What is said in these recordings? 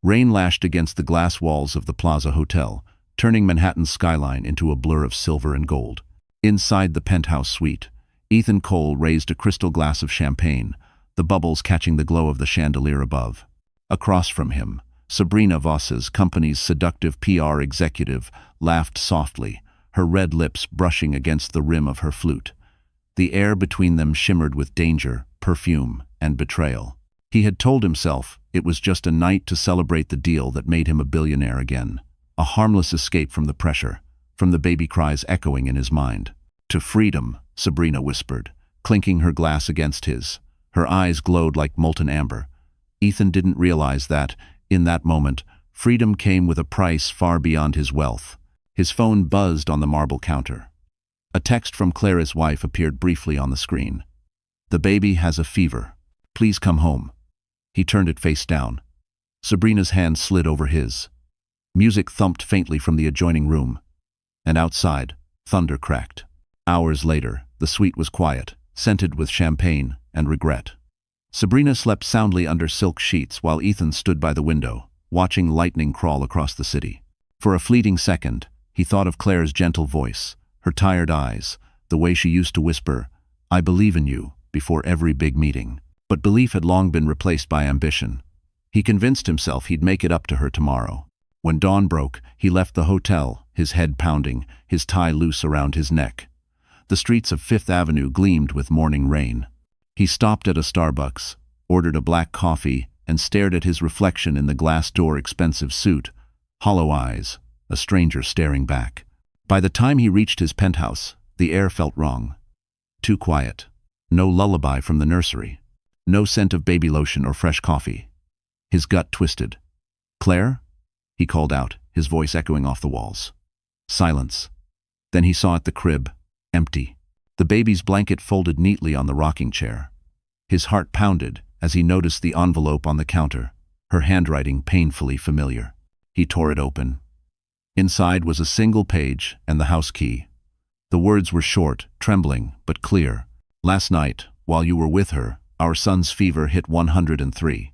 Rain lashed against the glass walls of the Plaza Hotel, turning Manhattan's skyline into a blur of silver and gold. Inside the penthouse suite, Ethan Cole raised a crystal glass of champagne, the bubbles catching the glow of the chandelier above. Across from him, Sabrina Voss's company's seductive PR executive laughed softly, her red lips brushing against the rim of her flute. The air between them shimmered with danger, perfume, and betrayal. He had told himself it was just a night to celebrate the deal that made him a billionaire again. A harmless escape from the pressure, from the baby cries echoing in his mind. "To freedom," Sabrina whispered, clinking her glass against his. Her eyes glowed like molten amber. Ethan didn't realize that, in that moment, freedom came with a price far beyond his wealth. His phone buzzed on the marble counter. A text from Claire's wife appeared briefly on the screen. "The baby has a fever. Please come home." He turned it face down. Sabrina's hand slid over his. Music thumped faintly from the adjoining room. And outside, thunder cracked. Hours later, the suite was quiet, scented with champagne and regret. Sabrina slept soundly under silk sheets while Ethan stood by the window, watching lightning crawl across the city. For a fleeting second, he thought of Claire's gentle voice, her tired eyes, the way she used to whisper, "I believe in you," before every big meeting. But belief had long been replaced by ambition. He convinced himself he'd make it up to her tomorrow. When dawn broke, he left the hotel, his head pounding, his tie loose around his neck. The streets of Fifth Avenue gleamed with morning rain. He stopped at a Starbucks, ordered a black coffee, and stared at his reflection in the glass-door expensive suit, hollow eyes, a stranger staring back. By the time he reached his penthouse, the air felt wrong. Too quiet. No lullaby from the nursery. No scent of baby lotion or fresh coffee. His gut twisted. "Claire?" he called out, his voice echoing off the walls. Silence. Then he saw at the crib, empty. The baby's blanket folded neatly on the rocking chair. His heart pounded as he noticed the envelope on the counter, her handwriting painfully familiar. He tore it open. Inside was a single page and the house key. The words were short, trembling, but clear. "Last night, while you were with her, our son's fever hit 103.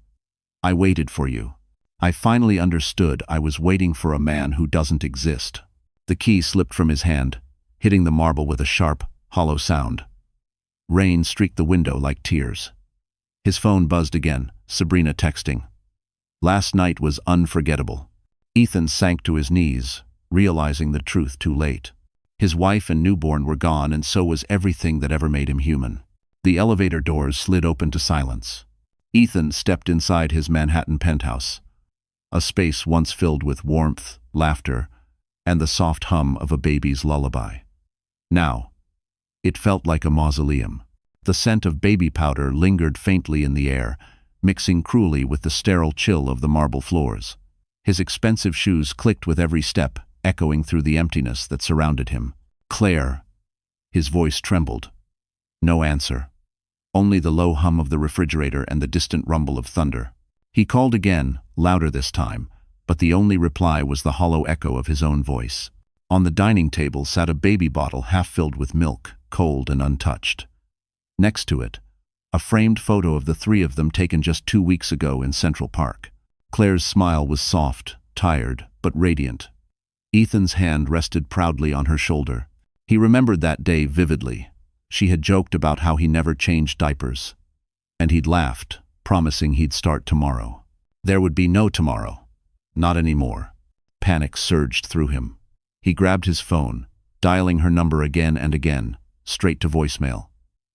I waited for you. I finally understood I was waiting for a man who doesn't exist." The key slipped from his hand, hitting the marble with a sharp, hollow sound. Rain streaked the window like tears. His phone buzzed again, Sabrina texting. Last night was unforgettable. Ethan sank to his knees, realizing the truth too late. His wife and newborn were gone, and so was everything that ever made him human. The elevator doors slid open to silence. Ethan stepped inside his Manhattan penthouse, a space once filled with warmth, laughter, and the soft hum of a baby's lullaby. Now, it felt like a mausoleum. The scent of baby powder lingered faintly in the air, mixing cruelly with the sterile chill of the marble floors. His expensive shoes clicked with every step, echoing through the emptiness that surrounded him. "Claire." His voice trembled. No answer. Only the low hum of the refrigerator and the distant rumble of thunder. He called again, louder this time, but the only reply was the hollow echo of his own voice. On the dining table sat a baby bottle half filled with milk, cold and untouched. Next to it, a framed photo of the three of them taken just 2 weeks ago in Central Park. Claire's smile was soft, tired, but radiant. Ethan's hand rested proudly on her shoulder. He remembered that day vividly. She had joked about how he never changed diapers. And he'd laughed, promising he'd start tomorrow. There would be no tomorrow. Not anymore. Panic surged through him. He grabbed his phone, dialing her number again and again, straight to voicemail.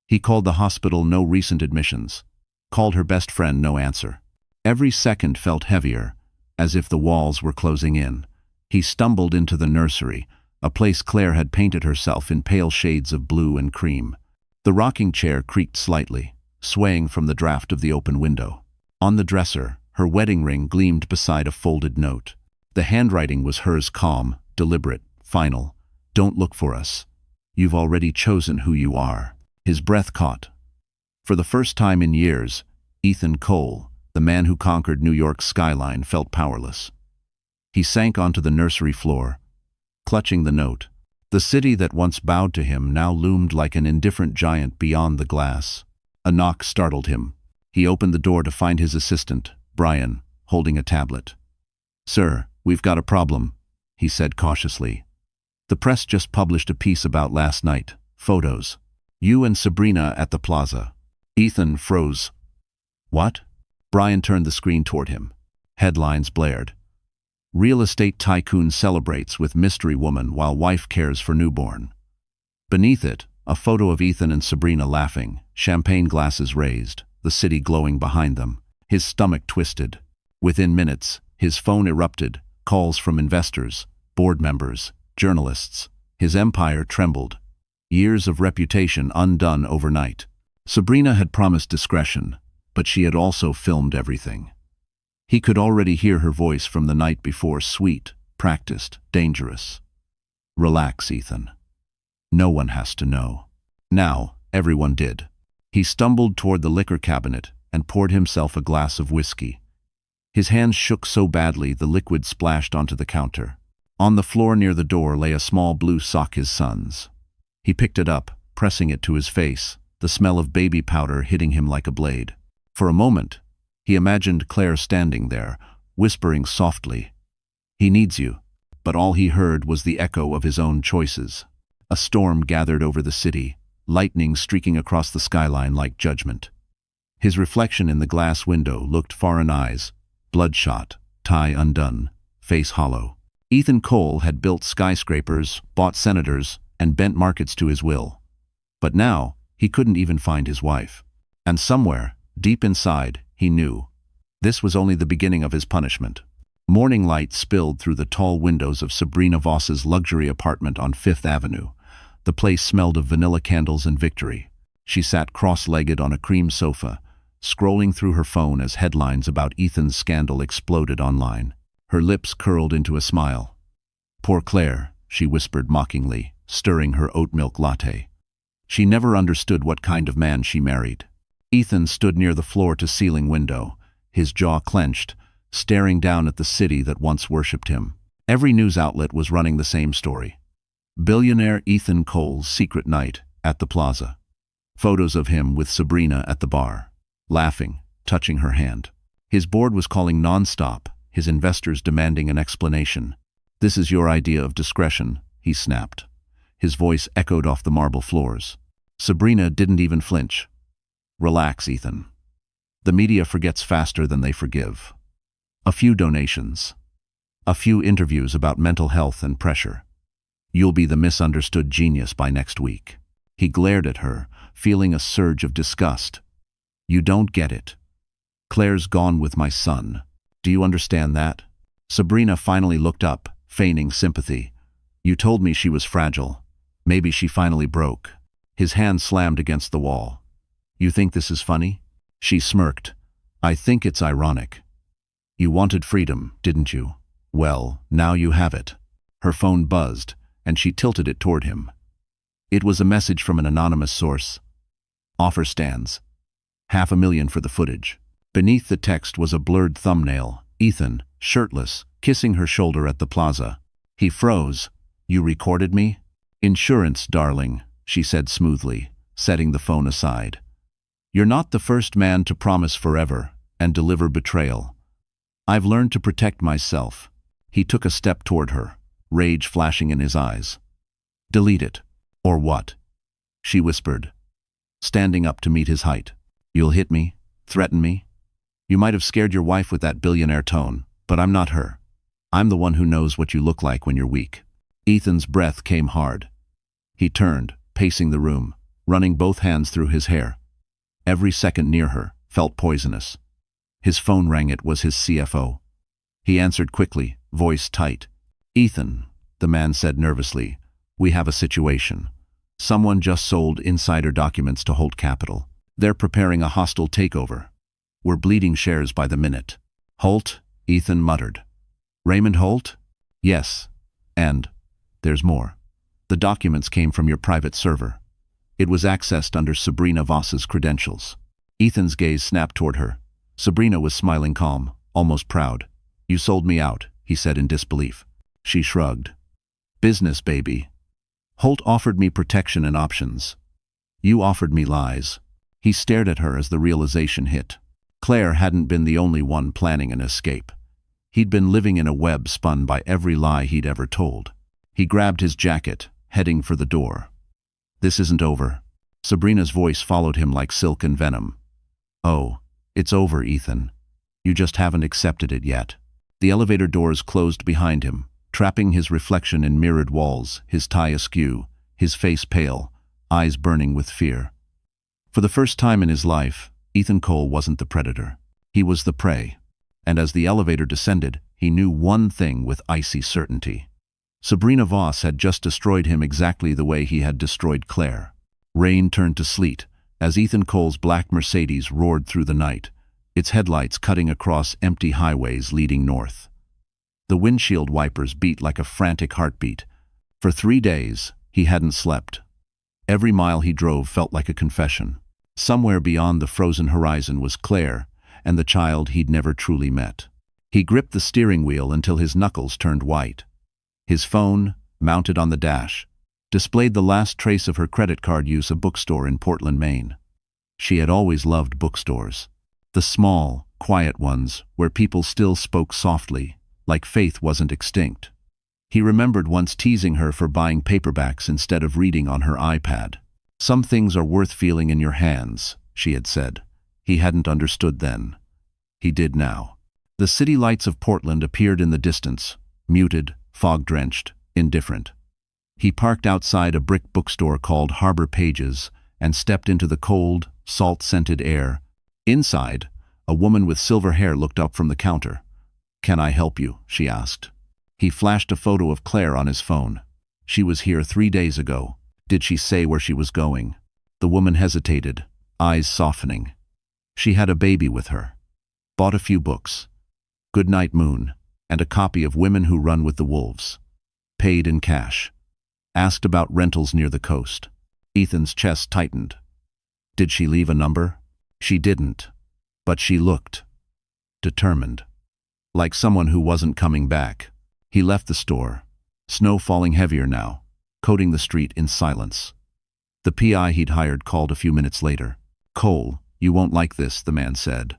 He called the hospital, no recent admissions. Called her best friend, no answer. Every second felt heavier, as if the walls were closing in. He stumbled into the nursery, a place Claire had painted herself in pale shades of blue and cream. The rocking chair creaked slightly, swaying from the draft of the open window. On the dresser, her wedding ring gleamed beside a folded note. The handwriting was hers, calm, deliberate, final. "Don't look for us. You've already chosen who you are." His breath caught. For the first time in years, Ethan Cole, the man who conquered New York's skyline, felt powerless. He sank onto the nursery floor, clutching the note. The city that once bowed to him now loomed like an indifferent giant beyond the glass. A knock startled him. He opened the door to find his assistant, Brian, holding a tablet. "Sir, we've got a problem," he said cautiously. "The press just published a piece about last night. Photos. You and Sabrina at the plaza." Ethan froze. "What?" Brian turned the screen toward him. Headlines blared. "Real estate tycoon celebrates with mystery woman while wife cares for newborn." Beneath it, a photo of Ethan and Sabrina laughing, champagne glasses raised, the city glowing behind them. His stomach twisted. Within minutes, his phone erupted, calls from investors, board members, journalists. His empire trembled. Years of reputation undone overnight. Sabrina had promised discretion, but she had also filmed everything. He could already hear her voice from the night before, sweet, practiced, dangerous. "Relax, Ethan. No one has to know." Now, everyone did. He stumbled toward the liquor cabinet and poured himself a glass of whiskey. His hands shook so badly the liquid splashed onto the counter. On the floor near the door lay a small blue sock, his son's. He picked it up, pressing it to his face, the smell of baby powder hitting him like a blade. For a moment, he imagined Claire standing there, whispering softly, "He needs you." But all he heard was the echo of his own choices. A storm gathered over the city, lightning streaking across the skyline like judgment. His reflection in the glass window looked foreign eyes, bloodshot, tie undone, face hollow. Ethan Cole had built skyscrapers, bought senators, and bent markets to his will. But now, he couldn't even find his wife. And somewhere, deep inside, he knew. This was only the beginning of his punishment. Morning light spilled through the tall windows of Sabrina Voss's luxury apartment on Fifth Avenue. The place smelled of vanilla candles and victory. She sat cross-legged on a cream sofa, scrolling through her phone as headlines about Ethan's scandal exploded online. Her lips curled into a smile. "Poor Claire," she whispered mockingly, stirring her oat milk latte. She never understood what kind of man she married. Ethan stood near the floor-to-ceiling window, his jaw clenched, staring down at the city that once worshipped him. Every news outlet was running the same story. Billionaire Ethan Cole's secret night at the plaza. Photos of him with Sabrina at the bar, laughing, touching her hand. His board was calling non-stop, his investors demanding an explanation. "This is your idea of discretion," he snapped. His voice echoed off the marble floors. Sabrina didn't even flinch. "Relax, Ethan. The media forgets faster than they forgive. A few donations. A few interviews about mental health and pressure. You'll be the misunderstood genius by next week." He glared at her, feeling a surge of disgust. "You don't get it. Claire's gone with my son. Do you understand that?" Sabrina finally looked up, feigning sympathy. "You told me she was fragile. Maybe she finally broke." His hand slammed against the wall. "You think this is funny?" She smirked. "I think it's ironic. You wanted freedom, didn't you? Well, now you have it." Her phone buzzed, and she tilted it toward him. It was a message from an anonymous source. "Offer stands. $500,000 for the footage." Beneath the text was a blurred thumbnail, Ethan, shirtless, kissing her shoulder at the plaza. He froze. "You recorded me?" "Insurance, darling," she said smoothly, setting the phone aside. "You're not the first man to promise forever and deliver betrayal. I've learned to protect myself." He took a step toward her, rage flashing in his eyes. "Delete it." "Or what?" she whispered, standing up to meet his height. "You'll hit me? Threaten me? You might have scared your wife with that billionaire tone, but I'm not her. I'm the one who knows what you look like when you're weak." Ethan's breath came hard. He turned, pacing the room, running both hands through his hair. Every second near her felt poisonous. His phone rang. It was his CFO. He answered quickly, voice tight. "Ethan," the man said nervously, "we have a situation. Someone just sold insider documents to Holt Capital. They're preparing a hostile takeover. We're bleeding shares by the minute." "Holt?" Ethan muttered. "Raymond Holt?" "Yes. And there's more. The documents came from your private server. It was accessed under Sabrina Voss's credentials." Ethan's gaze snapped toward her. Sabrina was smiling calm, almost proud. "You sold me out," he said in disbelief. She shrugged. "Business, baby. Holt offered me protection and options. You offered me lies." He stared at her as the realization hit. Claire hadn't been the only one planning an escape. He'd been living in a web spun by every lie he'd ever told. He grabbed his jacket, heading for the door. "This isn't over." Sabrina's voice followed him like silk and venom. "Oh, it's over, Ethan. You just haven't accepted it yet." The elevator doors closed behind him, trapping his reflection in mirrored walls, his tie askew, his face pale, eyes burning with fear. For the first time in his life, Ethan Cole wasn't the predator. He was the prey. And as the elevator descended, he knew one thing with icy certainty. Sabrina Voss had just destroyed him exactly the way he had destroyed Claire. Rain turned to sleet as Ethan Cole's black Mercedes roared through the night, its headlights cutting across empty highways leading north. The windshield wipers beat like a frantic heartbeat. For 3 days, he hadn't slept. Every mile he drove felt like a confession. Somewhere beyond the frozen horizon was Claire, and the child he'd never truly met. He gripped the steering wheel until his knuckles turned white. His phone, mounted on the dash, displayed the last trace of her credit card use, a bookstore in Portland, Maine. She had always loved bookstores. The small, quiet ones where people still spoke softly, like faith wasn't extinct. He remembered once teasing her for buying paperbacks instead of reading on her iPad. "Some things are worth feeling in your hands," she had said. He hadn't understood then. He did now. The city lights of Portland appeared in the distance, muted, fog-drenched, indifferent. He parked outside a brick bookstore called Harbor Pages and stepped into the cold, salt-scented air. Inside, a woman with silver hair looked up from the counter. "Can I help you?" she asked. He flashed a photo of Claire on his phone. "She was here 3 days ago. Did she say where she was going?" The woman hesitated, eyes softening. "She had a baby with her. Bought a few books. Goodnight Moon, and a copy of Women Who Run with the Wolves. Paid in cash. Asked about rentals near the coast." Ethan's chest tightened. Did she leave a number? She didn't. But she looked determined. Like someone who wasn't coming back. He left the store, snow falling heavier now, coating the street in silence. The PI he'd hired called a few minutes later. "Cole, you won't like this," the man said.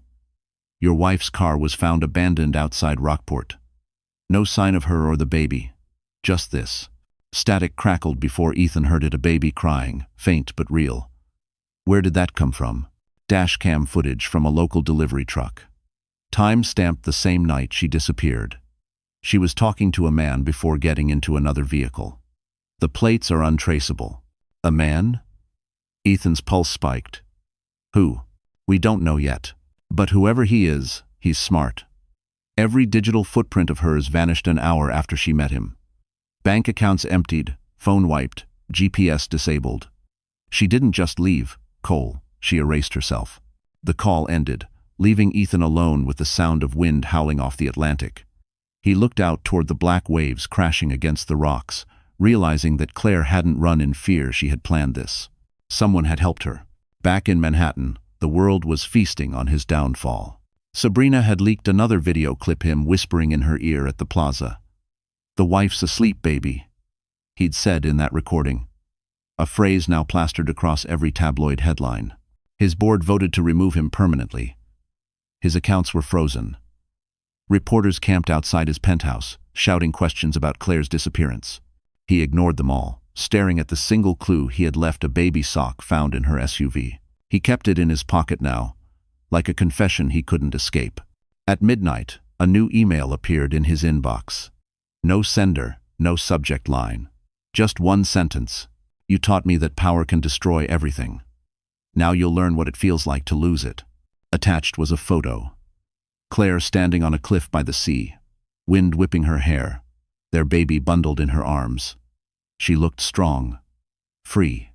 "Your wife's car was found abandoned outside Rockport. No sign of her or the baby. Just this." Static crackled before Ethan heard it, a baby crying, faint but real. Where did that come from? Dashcam footage from a local delivery truck. Time stamped the same night she disappeared. She was talking to a man before getting into another vehicle. The plates are untraceable. A man? Ethan's pulse spiked. Who? We don't know yet. But whoever he is, he's smart. Every digital footprint of hers vanished an hour after she met him. Bank accounts emptied, phone wiped, GPS disabled. She didn't just leave, Cole, she erased herself. The call ended, leaving Ethan alone with the sound of wind howling off the Atlantic. He looked out toward the black waves crashing against the rocks, realizing that Claire hadn't run in fear she had planned this. Someone had helped her. Back in Manhattan, the world was feasting on his downfall. Sabrina had leaked another video clip, him whispering in her ear at the plaza. "The wife's asleep, baby," he'd said in that recording. A phrase now plastered across every tabloid headline. His board voted to remove him permanently. His accounts were frozen. Reporters camped outside his penthouse, shouting questions about Claire's disappearance. He ignored them all, staring at the single clue he had left, a baby sock found in her SUV. He kept it in his pocket now, like a confession he couldn't escape. At midnight, a new email appeared in his inbox. No sender, no subject line. Just one sentence. "You taught me that power can destroy everything. Now you'll learn what it feels like to lose it." Attached was a photo. Claire standing on a cliff by the sea, wind whipping her hair, their baby bundled in her arms. She looked strong, free,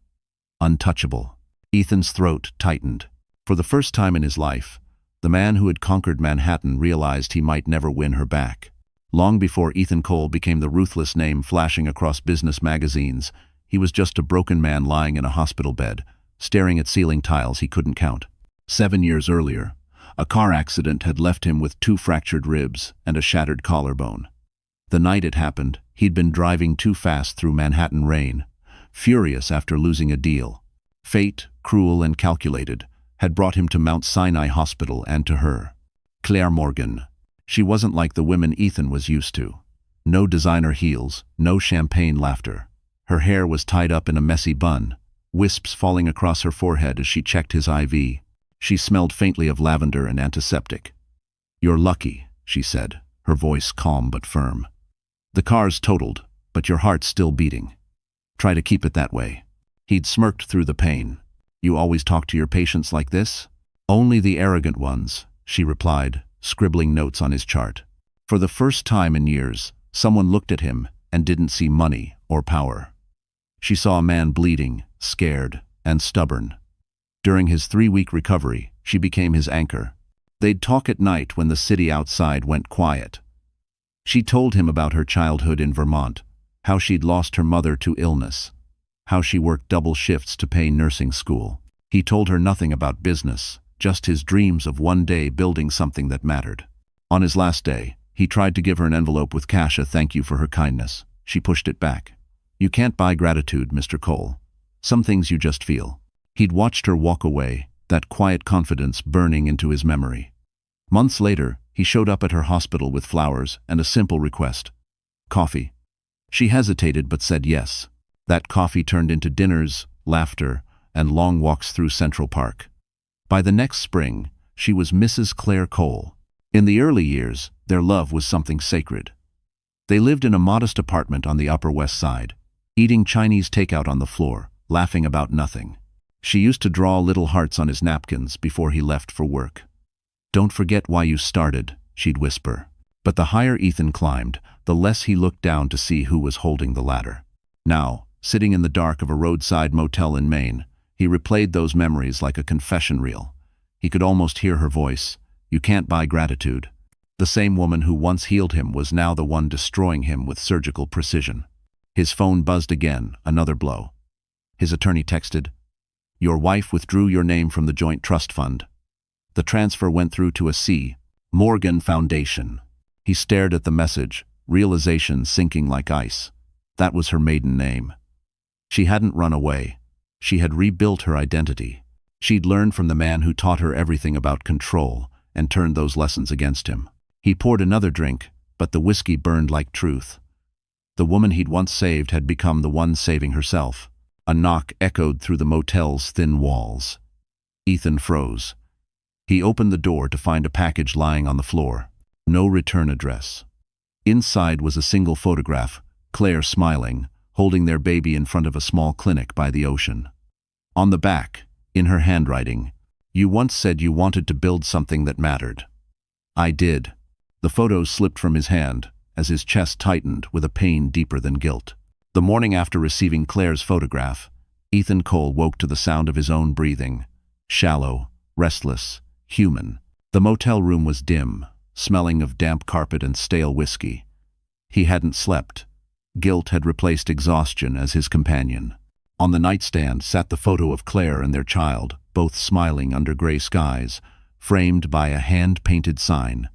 untouchable. Ethan's throat tightened. For the first time in his life, the man who had conquered Manhattan realized he might never win her back. Long before Ethan Cole became the ruthless name flashing across business magazines, he was just a broken man lying in a hospital bed, staring at ceiling tiles he couldn't count. 7 years earlier, a car accident had left him with 2 fractured ribs and a shattered collarbone. The night it happened, he'd been driving too fast through Manhattan rain, furious after losing a deal. Fate, cruel and calculated, had brought him to Mount Sinai Hospital and to her. Claire Morgan. She wasn't like the women Ethan was used to. No designer heels, no champagne laughter. Her hair was tied up in a messy bun, wisps falling across her forehead as she checked his IV. She smelled faintly of lavender and antiseptic. "You're lucky," she said, her voice calm but firm. "The car's totaled, but your heart's still beating. Try to keep it that way." He'd smirked through the pain. "You always talk to your patients like this?" "Only the arrogant ones," she replied, scribbling notes on his chart. For the first time in years, someone looked at him and didn't see money or power. She saw a man bleeding, scared, and stubborn. During his 3-week recovery, she became his anchor. They'd talk at night when the city outside went quiet. She told him about her childhood in Vermont, how she'd lost her mother to illness, how she worked double shifts to pay nursing school. He told her nothing about business, just his dreams of one day building something that mattered. On his last day, he tried to give her an envelope with cash, a thank you for her kindness. She pushed it back. "You can't buy gratitude, Mr. Cole. Some things you just feel." He'd watched her walk away, that quiet confidence burning into his memory. Months later, he showed up at her hospital with flowers and a simple request: coffee. She hesitated but said yes. That coffee turned into dinners, laughter, and long walks through Central Park. By the next spring, she was Mrs. Claire Cole. In the early years, their love was something sacred. They lived in a modest apartment on the Upper West Side, eating Chinese takeout on the floor, laughing about nothing. She used to draw little hearts on his napkins before he left for work. "Don't forget why you started," she'd whisper. But the higher Ethan climbed, the less he looked down to see who was holding the ladder. Now, sitting in the dark of a roadside motel in Maine, he replayed those memories like a confession reel. He could almost hear her voice. "You can't buy gratitude." The same woman who once healed him was now the one destroying him with surgical precision. His phone buzzed again, another blow. His attorney texted, "Your wife withdrew your name from the joint trust fund." The transfer went through to a C. Morgan Foundation. He stared at the message, realization sinking like ice. That was her maiden name. She hadn't run away. She had rebuilt her identity. She'd learned from the man who taught her everything about control and turned those lessons against him. He poured another drink, but the whiskey burned like truth. The woman he'd once saved had become the one saving herself. A knock echoed through the motel's thin walls. Ethan froze. He opened the door to find a package lying on the floor. No return address. Inside was a single photograph, Claire smiling, holding their baby in front of a small clinic by the ocean. On the back, in her handwriting, "You once said you wanted to build something that mattered." "I did." The photo slipped from his hand as his chest tightened with a pain deeper than guilt. The morning after receiving Claire's photograph, Ethan Cole woke to the sound of his own breathing. Shallow, restless, human. The motel room was dim, smelling of damp carpet and stale whiskey. He hadn't slept. Guilt had replaced exhaustion as his companion. On the nightstand sat the photo of Claire and their child, both smiling under gray skies, framed by a hand-painted sign,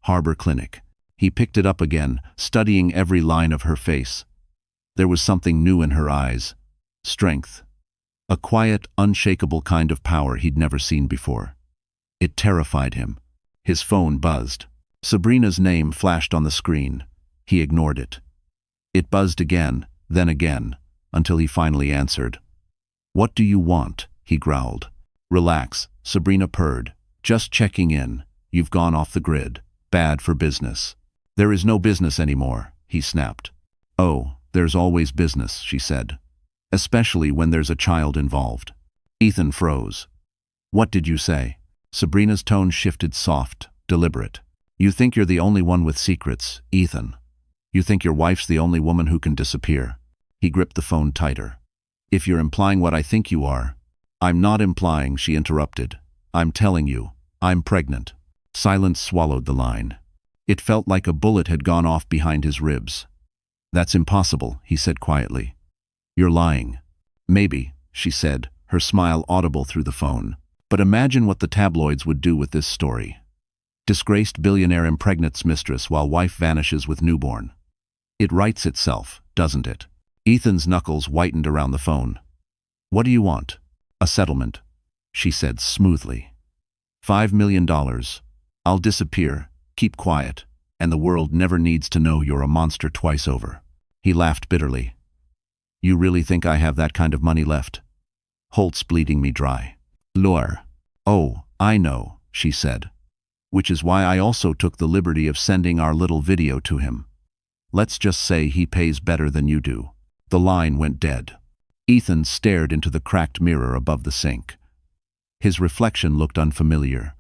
Harbor Clinic. He picked it up again, studying every line of her face. There was something new in her eyes. Strength. A quiet, unshakable kind of power he'd never seen before. It terrified him. His phone buzzed. Sabrina's name flashed on the screen. He ignored it. It buzzed again, then again, until he finally answered. "What do you want?" he growled. "Relax," Sabrina purred. "Just checking in. You've gone off the grid. Bad for business." "There is no business anymore," he snapped. "Oh, there's always business," she said. "Especially when there's a child involved." Ethan froze. "What did you say?" Sabrina's tone shifted, soft, deliberate. "You think you're the only one with secrets, Ethan. You think your wife's the only woman who can disappear." He gripped the phone tighter. "If you're implying what I think you are—" "I'm not implying," she interrupted. "I'm telling you, I'm pregnant." Silence swallowed the line. It felt like a bullet had gone off behind his ribs. "That's impossible," he said quietly. "You're lying." "Maybe," she said, her smile audible through the phone. "But imagine what the tabloids would do with this story. Disgraced billionaire impregnates mistress while wife vanishes with newborn. It writes itself, doesn't it?" Ethan's knuckles whitened around the phone. "What do you want?" "A settlement," she said smoothly. $5 million. I'll disappear. Keep quiet. and the world never needs to know you're a monster twice over. He laughed bitterly. You really think I have that kind of money left? Holt's bleeding me dry. Lure. Oh, I know, she said. Which is why I also took the liberty of sending our little video to him. Let's just say he pays better than you do. The line went dead. Ethan stared into the cracked mirror above the sink. His reflection looked unfamiliar.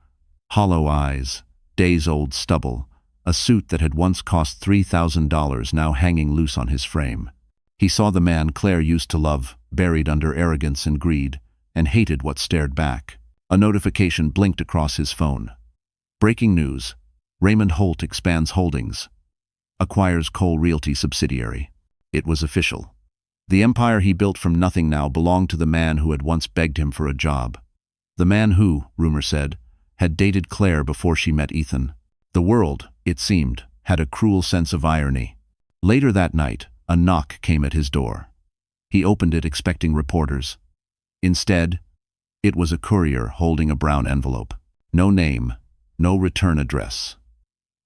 Hollow eyes, days-old stubble, a suit that had once cost $3,000 now hanging loose on his frame. He saw the man Claire used to love, buried under arrogance and greed, and hated what stared back. A notification blinked across his phone. Breaking news. Raymond Holt expands holdings. Acquires Cole Realty subsidiary. It was official. The empire he built from nothing now belonged to the man who had once begged him for a job. The man who, rumor said, had dated Claire before she met Ethan. The world, it seemed, had a cruel sense of irony. Later that night, a knock came at his door. He opened it expecting reporters. Instead, it was a courier holding a brown envelope. No name, no return address.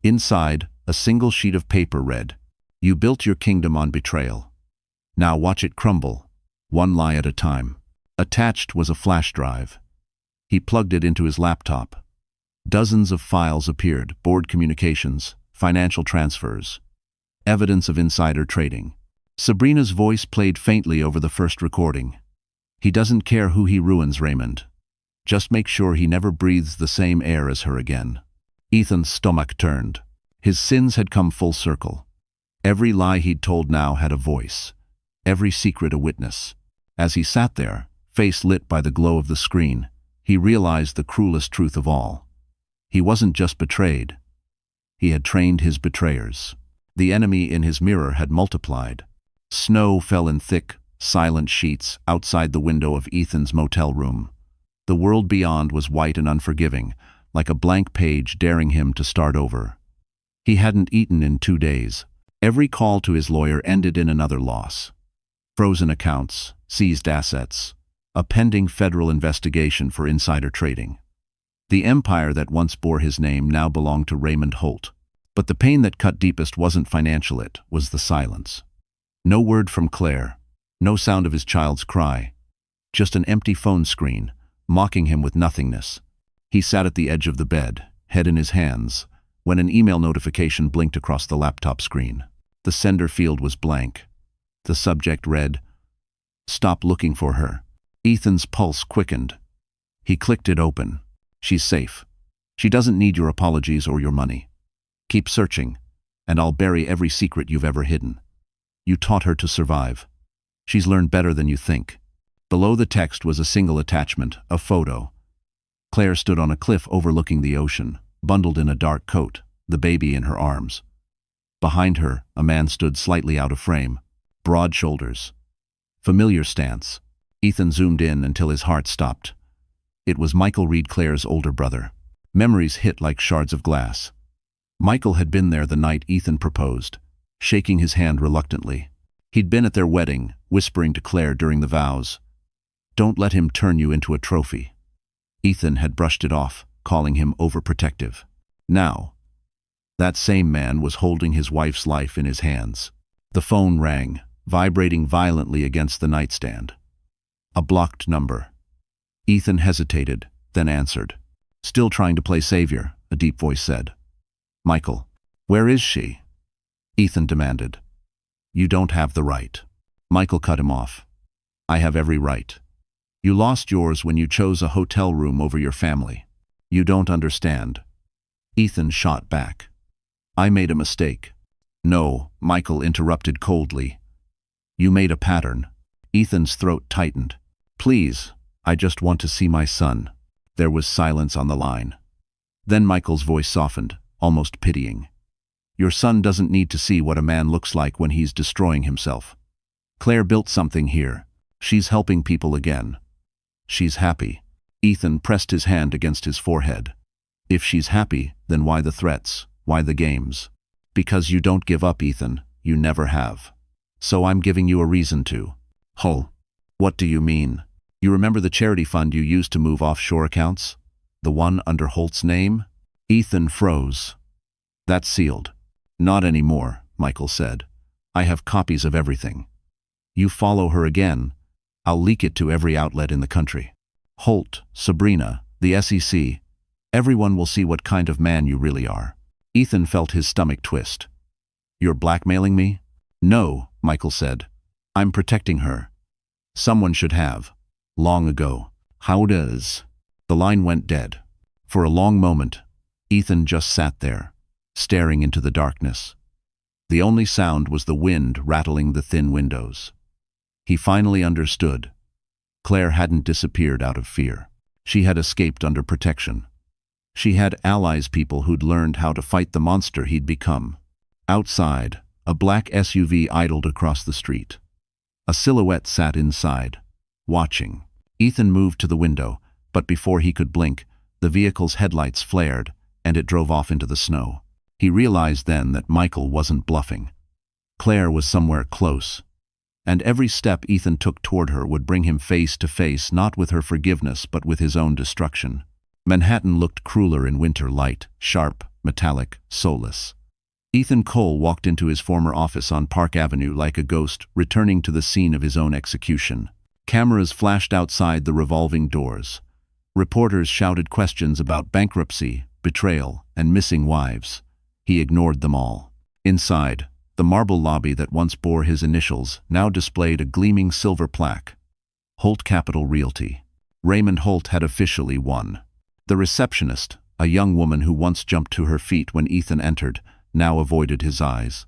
Inside, a single sheet of paper read, "You built your kingdom on betrayal. Now watch it crumble, one lie at a time." Attached was a flash drive. He plugged it into his laptop. Dozens of files appeared, board communications, financial transfers, evidence of insider trading. Sabrina's voice played faintly over the first recording. He doesn't care who he ruins, Raymond. Just make sure he never breathes the same air as her again. Ethan's stomach turned. His sins had come full circle. Every lie he'd told now had a voice. Every secret a witness. As he sat there, face lit by the glow of the screen, he realized the cruelest truth of all. He wasn't just betrayed. He had trained his betrayers. The enemy in his mirror had multiplied. Snow fell in thick, silent sheets outside the window of Ethan's motel room. The world beyond was white and unforgiving, like a blank page daring him to start over. He hadn't eaten in 2 days. Every call to his lawyer ended in another loss. Frozen accounts, seized assets, a pending federal investigation for insider trading. The empire that once bore his name now belonged to Raymond Holt. But the pain that cut deepest wasn't financial, it was the silence. No word from Claire, no sound of his child's cry, just an empty phone screen, mocking him with nothingness. He sat at the edge of the bed, head in his hands, when an email notification blinked across the laptop screen. The sender field was blank. The subject read, "Stop looking for her." Ethan's pulse quickened. He clicked it open. "She's safe. She doesn't need your apologies or your money. Keep searching, and I'll bury every secret you've ever hidden. You taught her to survive. She's learned better than you think." Below the text was a single attachment, a photo. Claire stood on a cliff overlooking the ocean, bundled in a dark coat, the baby in her arms. Behind her, a man stood slightly out of frame, broad shoulders. Familiar stance. Ethan zoomed in until his heart stopped. It was Michael Reed, Claire's older brother. Memories hit like shards of glass. Michael had been there the night Ethan proposed, shaking his hand reluctantly. He'd been at their wedding, whispering to Claire during the vows, "Don't let him turn you into a trophy." Ethan had brushed it off, calling him overprotective. Now, that same man was holding his wife's life in his hands. The phone rang, vibrating violently against the nightstand. A blocked number. Ethan hesitated, then answered. "Still trying to play savior," a deep voice said. "Michael, where is she?" Ethan demanded. "You don't have the right." Michael cut him off. "I have every right. You lost yours when you chose a hotel room over your family. You don't understand." Ethan shot back. "I made a mistake." "No," Michael interrupted coldly. "You made a pattern." Ethan's throat tightened. "Please, I just want to see my son." There was silence on the line. Then Michael's voice softened, almost pitying. "Your son doesn't need to see what a man looks like when he's destroying himself. Claire built something here. She's helping people again. She's happy." Ethan pressed his hand against his forehead. "If she's happy, then why the threats? Why the games?" "Because you don't give up, Ethan. You never have. So I'm giving you a reason to." "Ho. What do you mean?" "You remember the charity fund you used to move offshore accounts? The one under Holt's name?" Ethan froze. "That's sealed. Not anymore, Michael said. I have copies of everything. You follow her again, I'll leak it to every outlet in the country. Holt, Sabrina, the SEC, everyone will see what kind of man you really are. Ethan felt his stomach twist. You're blackmailing me? No, Michael said. I'm protecting her. Someone should have. Long ago. How does? The line went dead. For a long moment, Ethan just sat there, staring into the darkness. The only sound was the wind rattling the thin windows. He finally understood. Claire hadn't disappeared out of fear. She had escaped under protection. She had allies, people who'd learned how to fight the monster he'd become. Outside, a black SUV idled across the street. A silhouette sat inside, watching. Ethan moved to the window, but before he could blink, the vehicle's headlights flared, and it drove off into the snow. He realized then that Michael wasn't bluffing. Claire was somewhere close, and every step Ethan took toward her would bring him face to face not with her forgiveness but with his own destruction. Manhattan looked crueler in winter light, sharp, metallic, soulless. Ethan Cole walked into his former office on Park Avenue like a ghost, returning to the scene of his own execution. Cameras flashed outside the revolving doors. Reporters shouted questions about bankruptcy, betrayal, and missing wives. He ignored them all. Inside, the marble lobby that once bore his initials now displayed a gleaming silver plaque. Holt Capital Realty. Raymond Holt had officially won. The receptionist, a young woman who once jumped to her feet when Ethan entered, now avoided his eyes.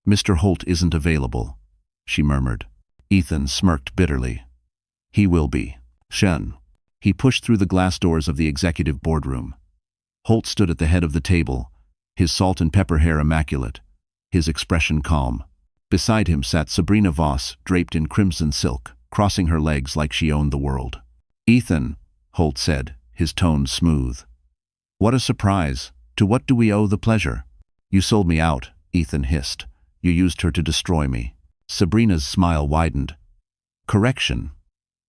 "Mr. Holt isn't available," she murmured. Ethan smirked bitterly. "He will be. Shen." He pushed through the glass doors of the executive boardroom. Holt stood at the head of the table, his salt and pepper hair immaculate, his expression calm. Beside him sat Sabrina Voss, draped in crimson silk, crossing her legs like she owned the world. "Ethan," Holt said, his tone smooth. "What a surprise. To what do we owe the pleasure?" "You sold me out," Ethan hissed. "You used her to destroy me." Sabrina's smile widened. "Correction.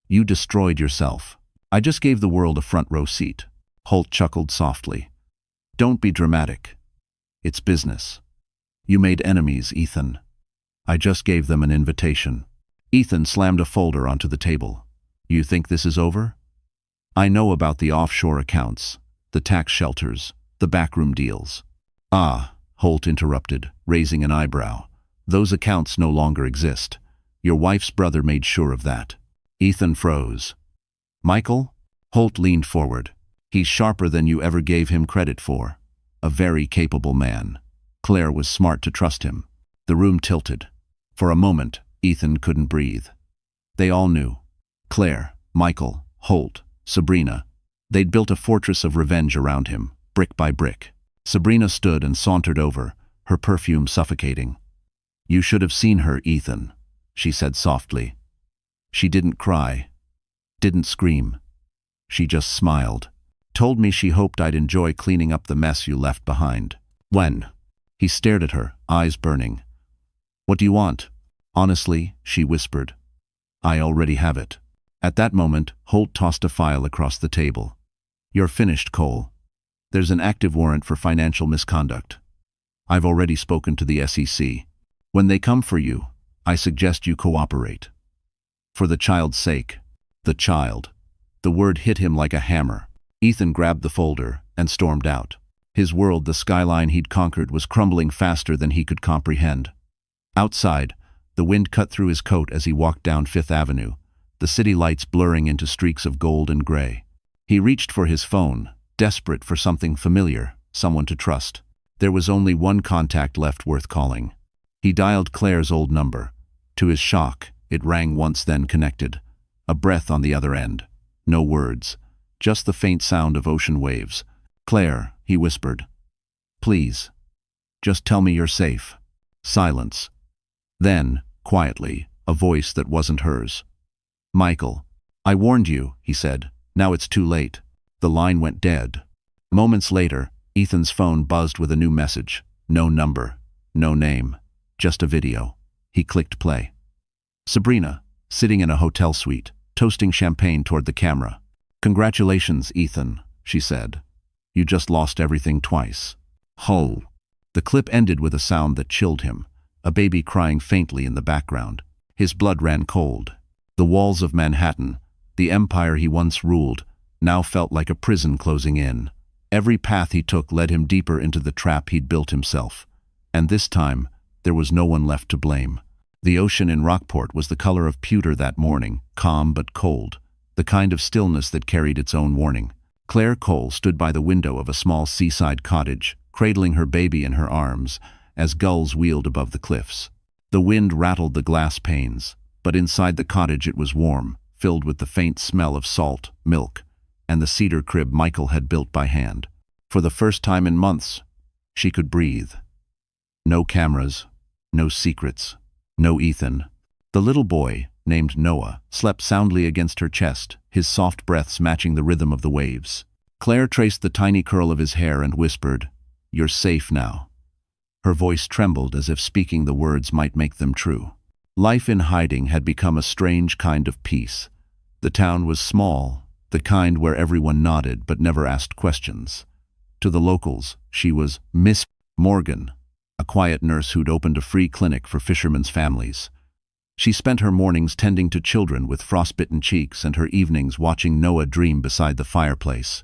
You destroyed yourself. I just gave the world a front row seat." Holt chuckled softly. "Don't be dramatic. It's business. You made enemies, Ethan. I just gave them an invitation." Ethan slammed a folder onto the table. "You think this is over? I know about the offshore accounts, the tax shelters, the backroom deals." "Ah," Holt interrupted, raising an eyebrow. "Those accounts no longer exist. Your wife's brother made sure of that." Ethan froze. "Michael?" Holt leaned forward. "He's sharper than you ever gave him credit for. A very capable man. Claire was smart to trust him." The room tilted. For a moment, Ethan couldn't breathe. They all knew. Claire, Michael, Holt, Sabrina. They'd built a fortress of revenge around him, brick by brick. Sabrina stood and sauntered over, her perfume suffocating. "You should have seen her, Ethan," she said softly. "She didn't cry, didn't scream. She just smiled. Told me she hoped I'd enjoy cleaning up the mess you left behind." "When?" He stared at her, eyes burning. "What do you want?" "Honestly," she whispered, "I already have it." At that moment, Holt tossed a file across the table. "You're finished, Cole. There's an active warrant for financial misconduct. I've already spoken to the SEC. When they come for you, I suggest you cooperate. For the child's sake." The child. The word hit him like a hammer. Ethan grabbed the folder and stormed out. His world, the skyline he'd conquered, was crumbling faster than he could comprehend. Outside, the wind cut through his coat as he walked down Fifth Avenue, the city lights blurring into streaks of gold and gray. He reached for his phone, desperate for something familiar, someone to trust. There was only one contact left worth calling. He dialed Claire's old number. To his shock, it rang once, then connected. A breath on the other end. No words, just the faint sound of ocean waves. "Claire," he whispered. "Please, just tell me you're safe." Silence. Then, quietly, a voice that wasn't hers. "Michael, I warned you," he said. "Now it's too late." The line went dead. Moments later, Ethan's phone buzzed with a new message. No number, no name, just a video. He clicked play. Sabrina, sitting in a hotel suite, toasting champagne toward the camera. "Congratulations, Ethan," she said. "You just lost everything twice." "Ho." The clip ended with a sound that chilled him, a baby crying faintly in the background. His blood ran cold. The walls of Manhattan, the empire he once ruled, now felt like a prison closing in. Every path he took led him deeper into the trap he'd built himself. And this time, there was no one left to blame. The ocean in Rockport was the color of pewter that morning, calm but cold, the kind of stillness that carried its own warning. Claire Cole stood by the window of a small seaside cottage, cradling her baby in her arms, as gulls wheeled above the cliffs. The wind rattled the glass panes, but inside the cottage it was warm, filled with the faint smell of salt, milk, and the cedar crib Michael had built by hand. For the first time in months, she could breathe. No cameras, no secrets, no Ethan. The little boy, named Noah, slept soundly against her chest, his soft breaths matching the rhythm of the waves. Claire traced the tiny curl of his hair and whispered, "You're safe now." Her voice trembled as if speaking the words might make them true. Life in hiding had become a strange kind of peace. The town was small, the kind where everyone nodded but never asked questions. To the locals, she was Miss Morgan, a quiet nurse who'd opened a free clinic for fishermen's families. She spent her mornings tending to children with frostbitten cheeks and her evenings watching Noah dream beside the fireplace.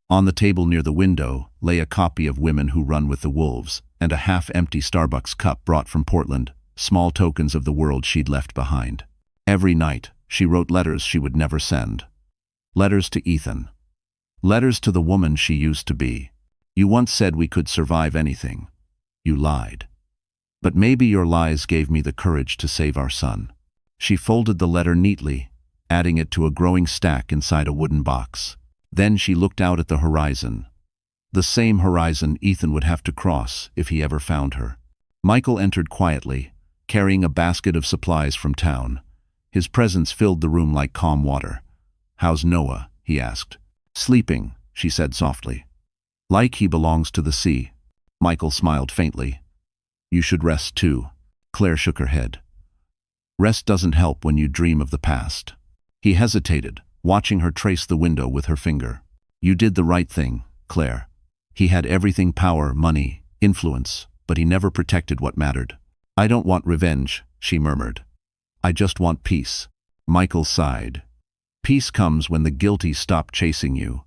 On the table near the window lay a copy of Women Who Run with the Wolves and a half-empty Starbucks cup brought from Portland, small tokens of the world she'd left behind. Every night, she wrote letters she would never send. Letters to Ethan. Letters to the woman she used to be. "You once said we could survive anything. You lied. But maybe your lies gave me the courage to save our son." She folded the letter neatly, adding it to a growing stack inside a wooden box. Then she looked out at the horizon. The same horizon Ethan would have to cross if he ever found her. Michael entered quietly, carrying a basket of supplies from town. His presence filled the room like calm water. "How's Noah?" he asked. "Sleeping," she said softly. "Like he belongs to the sea." Michael smiled faintly. "You should rest too." Claire shook her head. "Rest doesn't help when you dream of the past." He hesitated, watching her trace the window with her finger. "You did the right thing, Claire." He had everything: power, money, influence, but he never protected what mattered. "I don't want revenge," she murmured. "I just want peace." Michael sighed. "Peace comes when the guilty stop chasing you."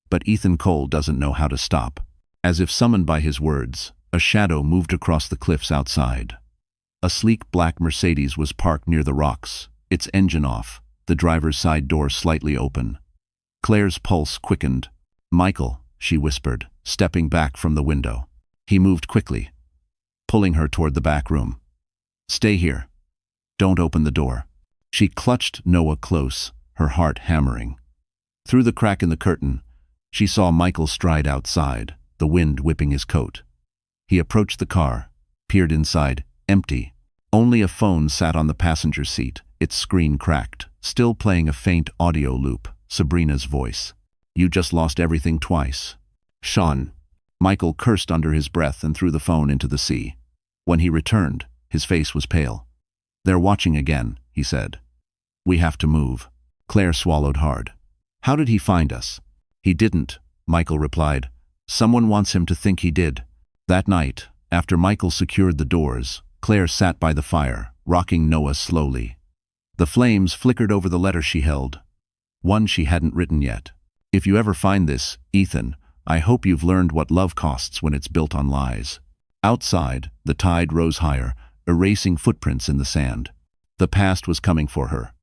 But Ethan Cole doesn't know how to stop. As if summoned by his words, a shadow moved across the cliffs outside. A sleek black Mercedes was parked near the rocks, its engine off, the driver's side door slightly open. Claire's pulse quickened. "Michael," she whispered, stepping back from the window. He moved quickly, pulling her toward the back room. "Stay here. Don't open the door." She clutched Noah close, her heart hammering. Through the crack in the curtain, she saw Michael stride outside, the wind whipping his coat. He approached the car, peered inside, empty. Only a phone sat on the passenger seat, its screen cracked, still playing a faint audio loop, Sabrina's voice. "You just lost everything twice." "Sean." Michael cursed under his breath and threw the phone into the sea. When he returned, his face was pale. "They're watching again," he said. "We have to move." Claire swallowed hard. "How did he find us?" "He didn't," Michael replied. "Someone wants him to think he did." That night, after Michael secured the doors, Claire sat by the fire, rocking Noah slowly. The flames flickered over the letter she held, one she hadn't written yet. "If you ever find this, Ethan, I hope you've learned what love costs when it's built on lies." Outside, the tide rose higher, erasing footprints in the sand. The past was coming for her.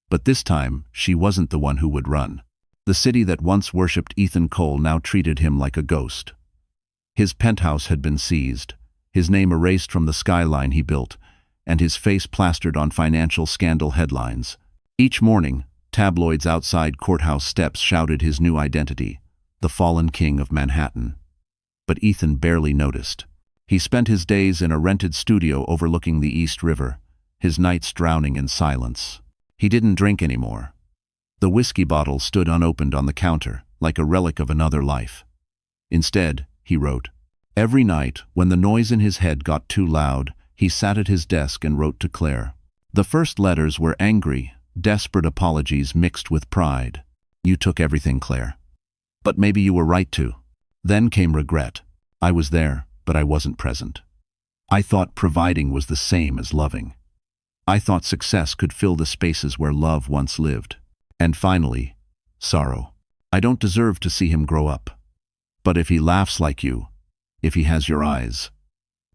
But this time, she wasn't the one who would run. The city that once worshipped Ethan Cole now treated him like a ghost. His penthouse had been seized, his name erased from the skyline he built, and his face plastered on financial scandal headlines. Each morning, tabloids outside courthouse steps shouted his new identity, the fallen king of Manhattan. But Ethan barely noticed. He spent his days in a rented studio overlooking the East River, his nights drowning in silence. He didn't drink anymore. The whiskey bottle stood unopened on the counter, like a relic of another life. Instead, he wrote. Every night, when the noise in his head got too loud, he sat at his desk and wrote to Claire. The first letters were angry, desperate apologies mixed with pride. "You took everything, Claire. But maybe you were right to." Then came regret. "I was there. but I wasn't present. I thought providing was the same as loving. I thought success could fill the spaces where love once lived. And finally, sorrow. I don't deserve to see him grow up. But if he laughs like you, if he has your eyes,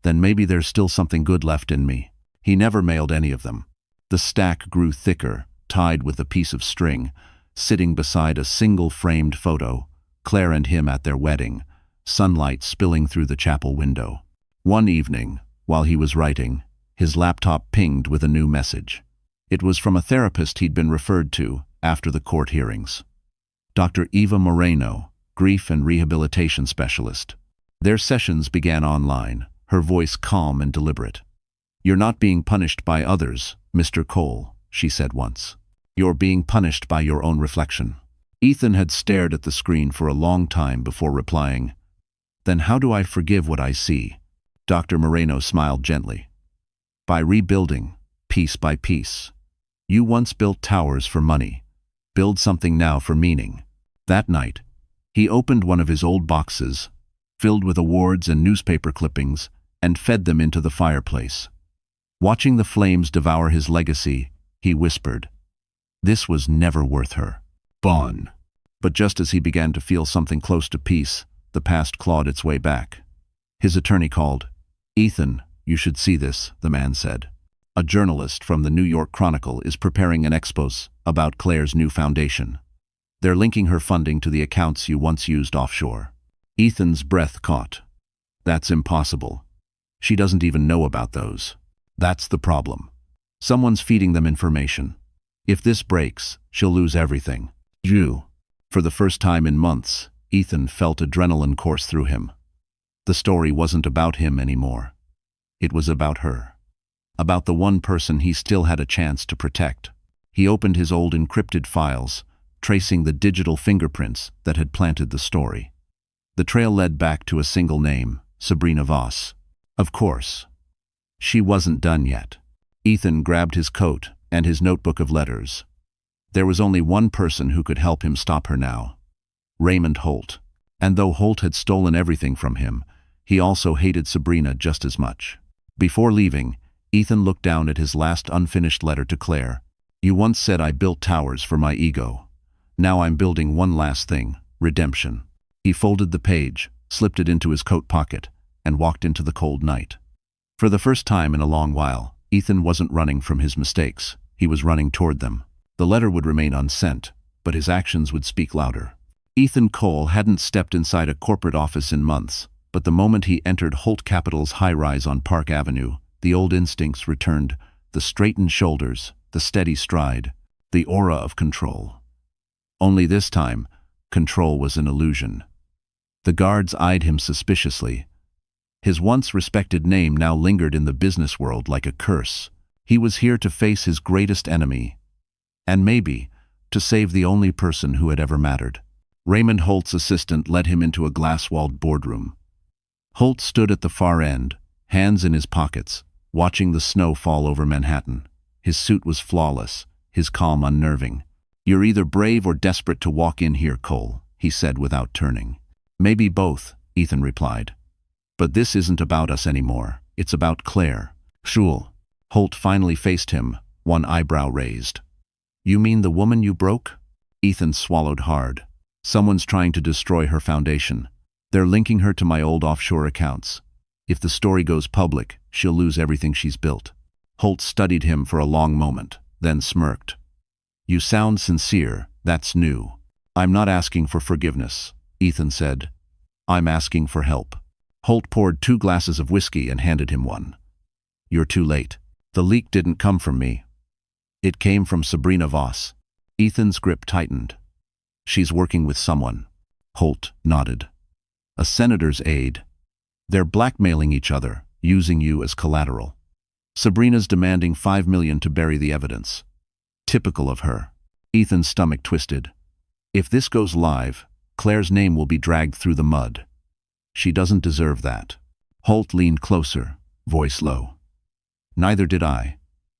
then maybe there's still something good left in me. He never mailed any of them. The stack grew thicker, tied with a piece of string, sitting beside a single framed photo, Claire and him at their wedding, sunlight spilling through the chapel window. One evening, while he was writing, his laptop pinged with a new message. It was from a therapist he'd been referred to after the court hearings. Dr. Eva Moreno, grief and rehabilitation specialist. Their sessions began online, her voice calm and deliberate. "You're not being punished by others, Mr. Cole," she said once. "You're being punished by your own reflection." Ethan had stared at the screen for a long time before replying, "Then how do I forgive what I see?" Dr. Moreno smiled gently. "By rebuilding, piece by piece. You once built towers for money. Build something now for meaning." That night, he opened one of his old boxes, filled with awards and newspaper clippings, and fed them into the fireplace. Watching the flames devour his legacy, he whispered, "This was never worth her. Bon." But just as he began to feel something close to peace, the past clawed its way back. His attorney called. "Ethan, you should see this," the man said. "A journalist from the New York Chronicle is preparing an expose about Claire's new foundation. They're linking her funding to the accounts you once used offshore." Ethan's breath caught. "That's impossible. She doesn't even know about those. That's the problem. Someone's feeding them information. If this breaks, she'll lose everything." You. For the first time in months, Ethan felt adrenaline course through him. The story wasn't about him anymore. It was about her. About the one person he still had a chance to protect. He opened his old encrypted files, tracing the digital fingerprints that had planted the story. The trail led back to a single name, Sabrina Voss. Of course. She wasn't done yet. Ethan grabbed his coat and his notebook of letters. There was only one person who could help him stop her now. Raymond Holt. And though Holt had stolen everything from him, he also hated Sabrina just as much. Before leaving, Ethan looked down at his last unfinished letter to Claire. "You once said I built towers for my ego. Now I'm building one last thing, redemption." He folded the page, slipped it into his coat pocket, and walked into the cold night. For the first time in a long while, Ethan wasn't running from his mistakes. He was running toward them. The letter would remain unsent, but his actions would speak louder. Ethan Cole hadn't stepped inside a corporate office in months, but the moment he entered Holt Capital's high-rise on Park Avenue, the old instincts returned, the straightened shoulders, the steady stride, the aura of control. Only this time, control was an illusion. The guards eyed him suspiciously. His once respected name now lingered in the business world like a curse. He was here to face his greatest enemy, and maybe to save the only person who had ever mattered. Raymond Holt's assistant led him into a glass-walled boardroom. Holt stood at the far end, hands in his pockets, watching the snow fall over Manhattan. His suit was flawless, his calm unnerving. "You're either brave or desperate to walk in here, Cole," he said without turning. "Maybe both," Ethan replied. "But this isn't about us anymore. It's about Claire." "Shul." Holt finally faced him, one eyebrow raised. "You mean the woman you broke?" Ethan swallowed hard. "Someone's trying to destroy her foundation. They're linking her to my old offshore accounts. If the story goes public, she'll lose everything she's built." Holt studied him for a long moment, then smirked. "You sound sincere. That's new." "I'm not asking for forgiveness," Ethan said. "I'm asking for help." Holt poured 2 glasses of whiskey and handed him one. "You're too late. The leak didn't come from me. It came from Sabrina Voss." Ethan's grip tightened. "She's working with someone." Holt nodded. "A senator's aide. They're blackmailing each other, using you as collateral. Sabrina's demanding $5 million to bury the evidence. Typical of her." Ethan's stomach twisted. "If this goes live, Claire's name will be dragged through the mud. She doesn't deserve that." Holt leaned closer, voice low. "Neither did I,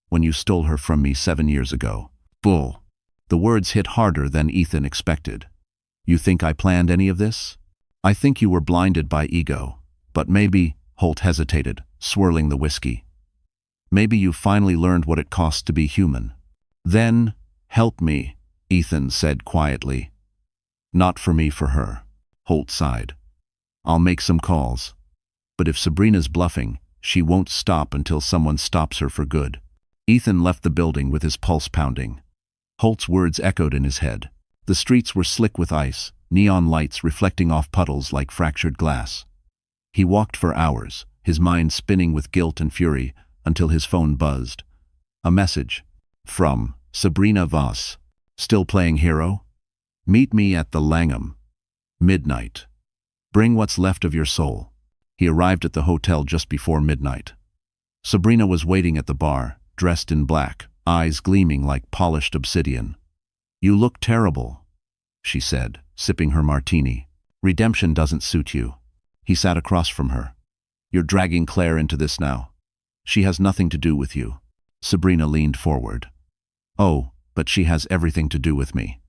when you stole her from me 7 years ago." "Bull." The words hit harder than Ethan expected. "You think I planned any of this? I think you were blinded by ego. But maybe, Holt hesitated, swirling the whiskey. Maybe you finally learned what it costs to be human. Then, help me, Ethan said quietly. Not for me, for her. Holt sighed. I'll make some calls. But if Sabrina's bluffing, she won't stop until someone stops her for good. Ethan left the building with his pulse pounding. Holt's words echoed in his head. The streets were slick with ice, neon lights reflecting off puddles like fractured glass. He walked for hours, his mind spinning with guilt and fury, until his phone buzzed. A message. From Sabrina Voss. Still playing hero? Meet me at the Langham. Midnight. Bring what's left of your soul. He arrived at the hotel just before midnight. Sabrina was waiting at the bar, dressed in black, eyes gleaming like polished obsidian. You look terrible, she said, sipping her martini. Redemption doesn't suit you. He sat across from her. You're dragging Claire into this now. She has nothing to do with you. Sabrina leaned forward. Oh, but she has everything to do with me.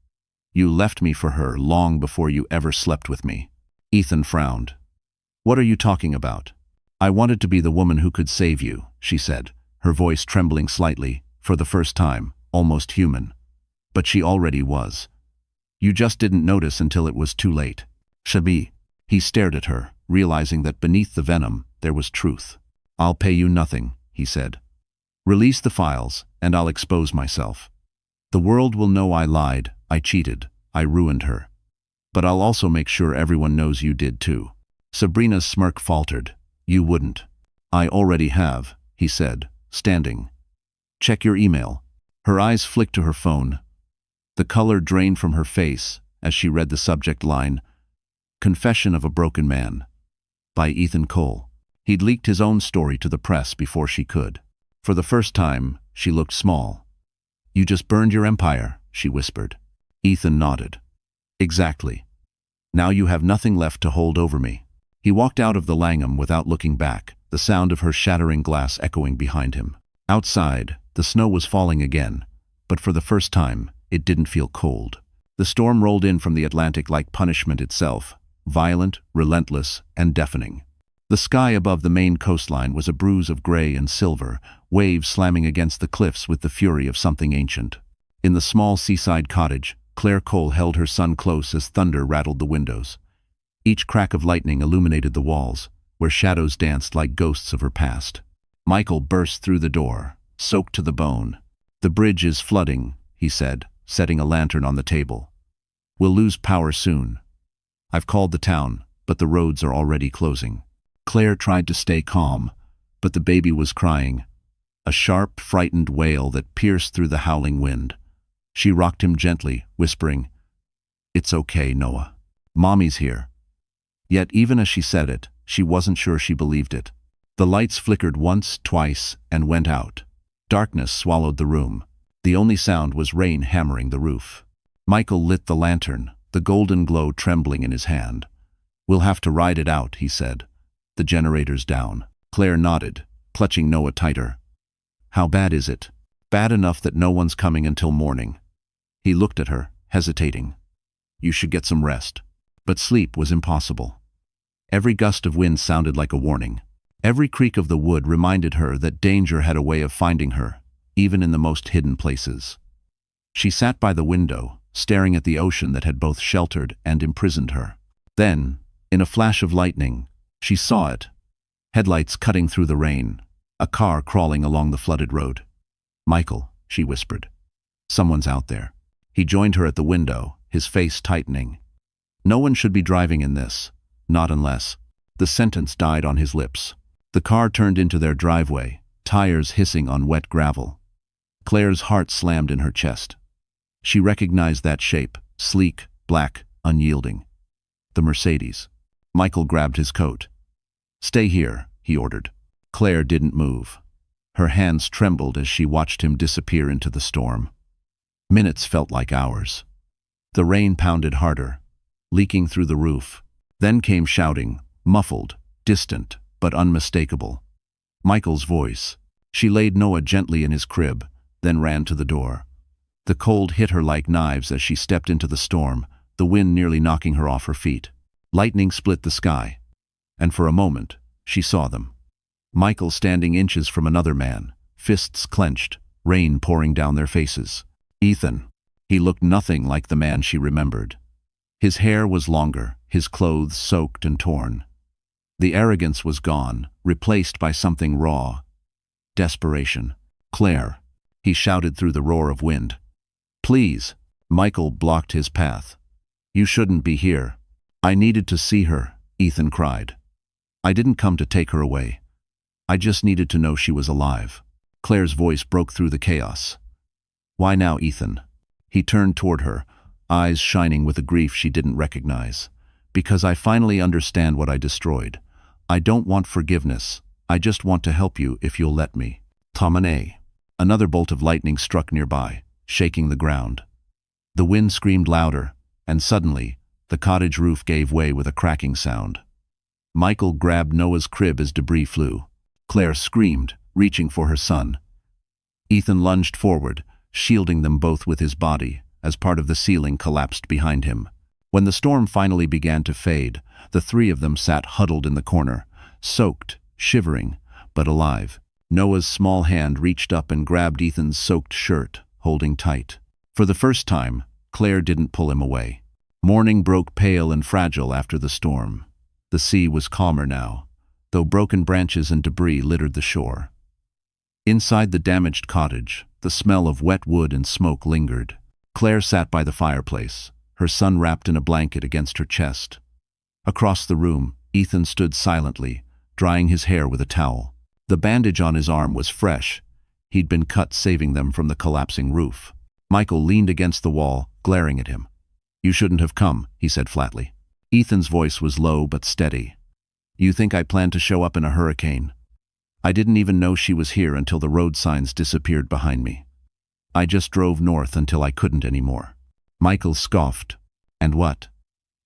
You left me for her long before you ever slept with me. Ethan frowned. What are you talking about? I wanted to be the woman who could save you, she said, her voice trembling slightly, for the first time, almost human. But she already was. You just didn't notice until it was too late. Shabi. He stared at her, realizing that beneath the venom, there was truth. I'll pay you nothing, he said. Release the files, and I'll expose myself. The world will know I lied, I cheated, I ruined her. But I'll also make sure everyone knows you did too. Sabrina's smirk faltered. You wouldn't. I already have, he said, standing. Check your email. Her eyes flicked to her phone. The color drained from her face as she read the subject line, Confession of a Broken Man, by Ethan Cole. He'd leaked his own story to the press before she could. For the first time, she looked small. You just burned your empire, she whispered. Ethan nodded. Exactly. Now you have nothing left to hold over me. He walked out of the Langham without looking back, the sound of her shattering glass echoing behind him. Outside, the snow was falling again, but for the first time, it didn't feel cold. The storm rolled in from the Atlantic like punishment itself, violent, relentless, and deafening. The sky above the Maine coastline was a bruise of gray and silver, waves slamming against the cliffs with the fury of something ancient. In the small seaside cottage, Claire Cole held her son close as thunder rattled the windows. Each crack of lightning illuminated the walls, where shadows danced like ghosts of her past. Michael burst through the door, soaked to the bone. The bridge is flooding, he said, setting a lantern on the table. We'll lose power soon. I've called the town, but the roads are already closing. Claire tried to stay calm, but the baby was crying, a sharp, frightened wail that pierced through the howling wind. She rocked him gently, whispering, It's okay, Noah. Mommy's here. Yet even as she said it, she wasn't sure she believed it. The lights flickered once, twice, and went out. Darkness swallowed the room. The only sound was rain hammering the roof. Michael lit the lantern, the golden glow trembling in his hand. We'll have to ride it out, he said. The generator's down. Claire nodded, clutching Noah tighter. How bad is it? Bad enough that no one's coming until morning. He looked at her, hesitating. You should get some rest. But sleep was impossible. Every gust of wind sounded like a warning. Every creak of the wood reminded her that danger had a way of finding her, even in the most hidden places. She sat by the window, staring at the ocean that had both sheltered and imprisoned her. Then, in a flash of lightning, she saw it. Headlights cutting through the rain, a car crawling along the flooded road. Michael, she whispered. Someone's out there. He joined her at the window, his face tightening. No one should be driving in this, not unless. The sentence died on his lips. The car turned into their driveway, tires hissing on wet gravel. Claire's heart slammed in her chest. She recognized that shape, sleek, black, unyielding. The Mercedes. Michael grabbed his coat. Stay here, he ordered. Claire didn't move. Her hands trembled as she watched him disappear into the storm. Minutes felt like hours. The rain pounded harder, leaking through the roof. Then came shouting, muffled, distant, but unmistakable. Michael's voice. She laid Noah gently in his crib, then ran to the door. The cold hit her like knives as she stepped into the storm, the wind nearly knocking her off her feet. Lightning split the sky, and for a moment, she saw them. Michael standing inches from another man, fists clenched, rain pouring down their faces. Ethan. He looked nothing like the man she remembered. His hair was longer, his clothes soaked and torn. The arrogance was gone, replaced by something raw. Desperation. "Claire," he shouted through the roar of wind. "Please." Michael blocked his path. "You shouldn't be here." "I needed to see her," Ethan cried. "I didn't come to take her away. I just needed to know she was alive." Claire's voice broke through the chaos. "Why now, Ethan?" He turned toward her, eyes shining with a grief she didn't recognize. "Because I finally understand what I destroyed. I don't want forgiveness. I just want to help you if you'll let me." Tomane. Another bolt of lightning struck nearby, shaking the ground. The wind screamed louder, and suddenly, the cottage roof gave way with a cracking sound. Michael grabbed Noah's crib as debris flew. Claire screamed, reaching for her son. Ethan lunged forward, shielding them both with his body, as part of the ceiling collapsed behind him. When the storm finally began to fade, the three of them sat huddled in the corner, soaked, shivering, but alive. Noah's small hand reached up and grabbed Ethan's soaked shirt, holding tight. For the first time, Claire didn't pull him away. Morning broke pale and fragile after the storm. The sea was calmer now, though broken branches and debris littered the shore. Inside the damaged cottage, the smell of wet wood and smoke lingered. Claire sat by the fireplace, her son wrapped in a blanket against her chest. Across the room, Ethan stood silently, drying his hair with a towel. The bandage on his arm was fresh. He'd been cut saving them from the collapsing roof. Michael leaned against the wall, glaring at him. "You shouldn't have come," he said flatly. Ethan's voice was low but steady. "You think I planned to show up in a hurricane? I didn't even know she was here until the road signs disappeared behind me. I just drove north until I couldn't anymore." Michael scoffed. "And what?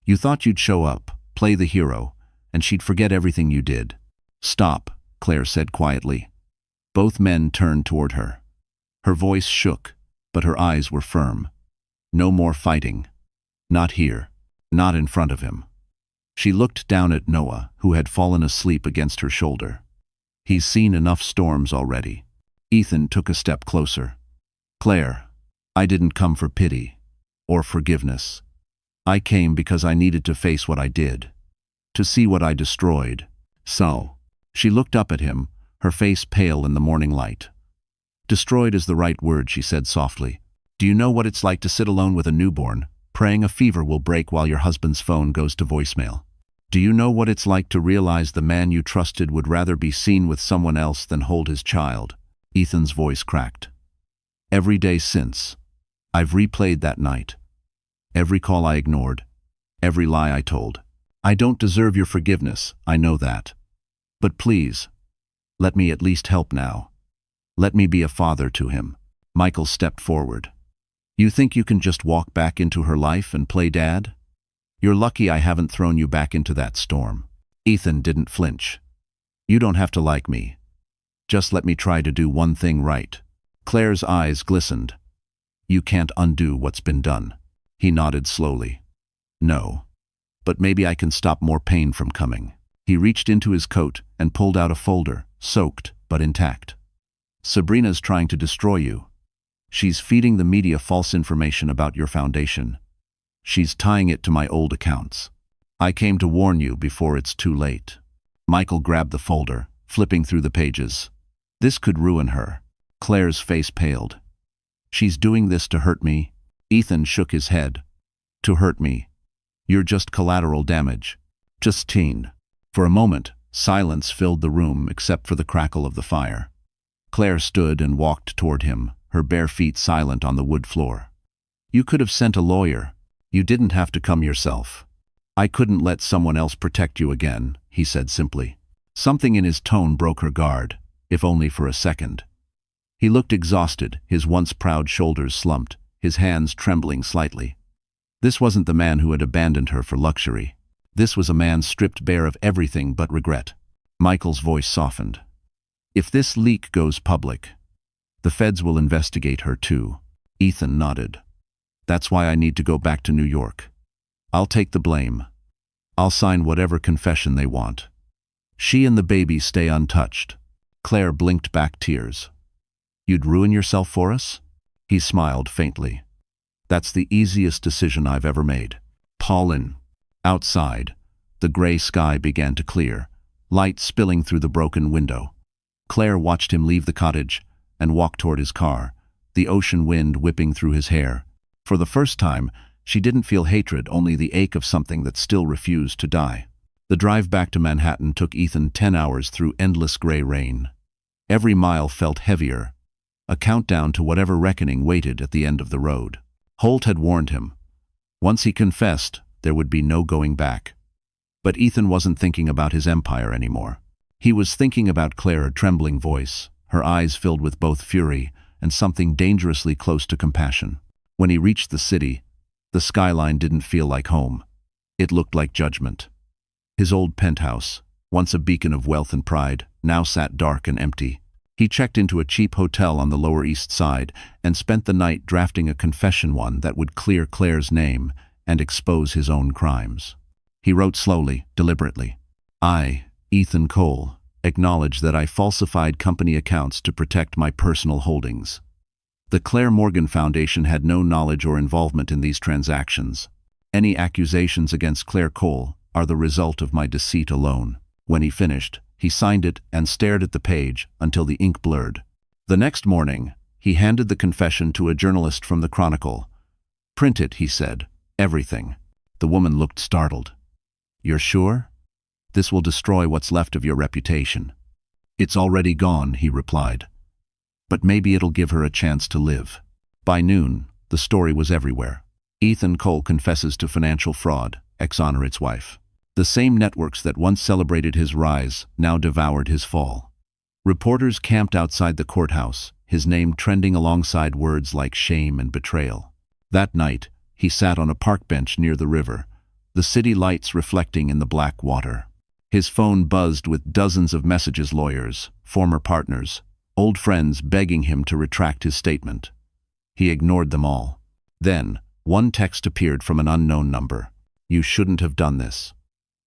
You thought you'd show up, play the hero, and she'd forget everything you did." "Stop," Claire said quietly. Both men turned toward her. Her voice shook, but her eyes were firm. "No more fighting. Not here. Not in front of him." She looked down at Noah, who had fallen asleep against her shoulder. "He's seen enough storms already." Ethan took a step closer. "Claire, I didn't come for pity or forgiveness. I came because I needed to face what I did, to see what I destroyed." "So." She looked up at him, her face pale in the morning light. "Destroyed is the right word," she said softly. "Do you know what it's like to sit alone with a newborn, praying a fever will break while your husband's phone goes to voicemail? Do you know what it's like to realize the man you trusted would rather be seen with someone else than hold his child?" Ethan's voice cracked. "Every day since, I've replayed that night. Every call I ignored, every lie I told. I don't deserve your forgiveness, I know that. But please, let me at least help now. Let me be a father to him." Michael stepped forward. "You think you can just walk back into her life and play dad? You're lucky I haven't thrown you back into that storm." Ethan didn't flinch. "You don't have to like me. Just let me try to do one thing right." Claire's eyes glistened. "You can't undo what's been done." He nodded slowly. "No. But maybe I can stop more pain from coming." He reached into his coat and pulled out a folder, soaked but intact. "Sabrina's trying to destroy you. She's feeding the media false information about your foundation. She's tying it to my old accounts. I came to warn you before it's too late." Michael grabbed the folder, flipping through the pages. "This could ruin her." Claire's face paled. "She's doing this to hurt me?" Ethan shook his head. "To hurt me. You're just collateral damage. Just teen." For a moment, silence filled the room except for the crackle of the fire. Claire stood and walked toward him, her bare feet silent on the wood floor. "You could have sent a lawyer. You didn't have to come yourself." "I couldn't let someone else protect you again," he said simply. Something in his tone broke her guard, if only for a second. He looked exhausted, his once proud shoulders slumped, his hands trembling slightly. This wasn't the man who had abandoned her for luxury. This was a man stripped bare of everything but regret. Michael's voice softened. "If this leak goes public, the feds will investigate her too." Ethan nodded. "That's why I need to go back to New York. I'll take the blame. I'll sign whatever confession they want. She and the baby stay untouched. Claire blinked back tears. You'd ruin yourself for us? He smiled faintly. That's the easiest decision I've ever made. Pauline. Outside, the gray sky began to clear, light spilling through the broken window. Claire watched him leave the cottage and walk toward his car, the ocean wind whipping through his hair. For the first time, she didn't feel hatred, only the ache of something that still refused to die. The drive back to Manhattan took Ethan 10 hours through endless gray rain. Every mile felt heavier, a countdown to whatever reckoning waited at the end of the road. Holt had warned him. Once he confessed, there would be no going back. But Ethan wasn't thinking about his empire anymore. He was thinking about Claire, a trembling voice, her eyes filled with both fury and something dangerously close to compassion. When he reached the city, the skyline didn't feel like home. It looked like judgment. His old penthouse, once a beacon of wealth and pride, now sat dark and empty. He checked into a cheap hotel on the Lower East Side and spent the night drafting a confession, one that would clear Claire's name and expose his own crimes. He wrote slowly, deliberately. I, Ethan Cole, acknowledge that I falsified company accounts to protect my personal holdings. The Claire Morgan Foundation had no knowledge or involvement in these transactions. Any accusations against Claire Cole are the result of my deceit alone. When he finished, he signed it and stared at the page until the ink blurred. The next morning, he handed the confession to a journalist from the Chronicle. Print it, he said. Everything. The woman looked startled. You're sure? This will destroy what's left of your reputation. It's already gone, he replied. But maybe it'll give her a chance to live. By noon, the story was everywhere. Ethan Cole confesses to financial fraud, exonerates his wife. The same networks that once celebrated his rise now devoured his fall. Reporters camped outside the courthouse, his name trending alongside words like shame and betrayal. That night, he sat on a park bench near the river, the city lights reflecting in the black water. His phone buzzed with dozens of messages, lawyers, former partners, old friends begging him to retract his statement. He ignored them all. Then, one text appeared from an unknown number. You shouldn't have done this.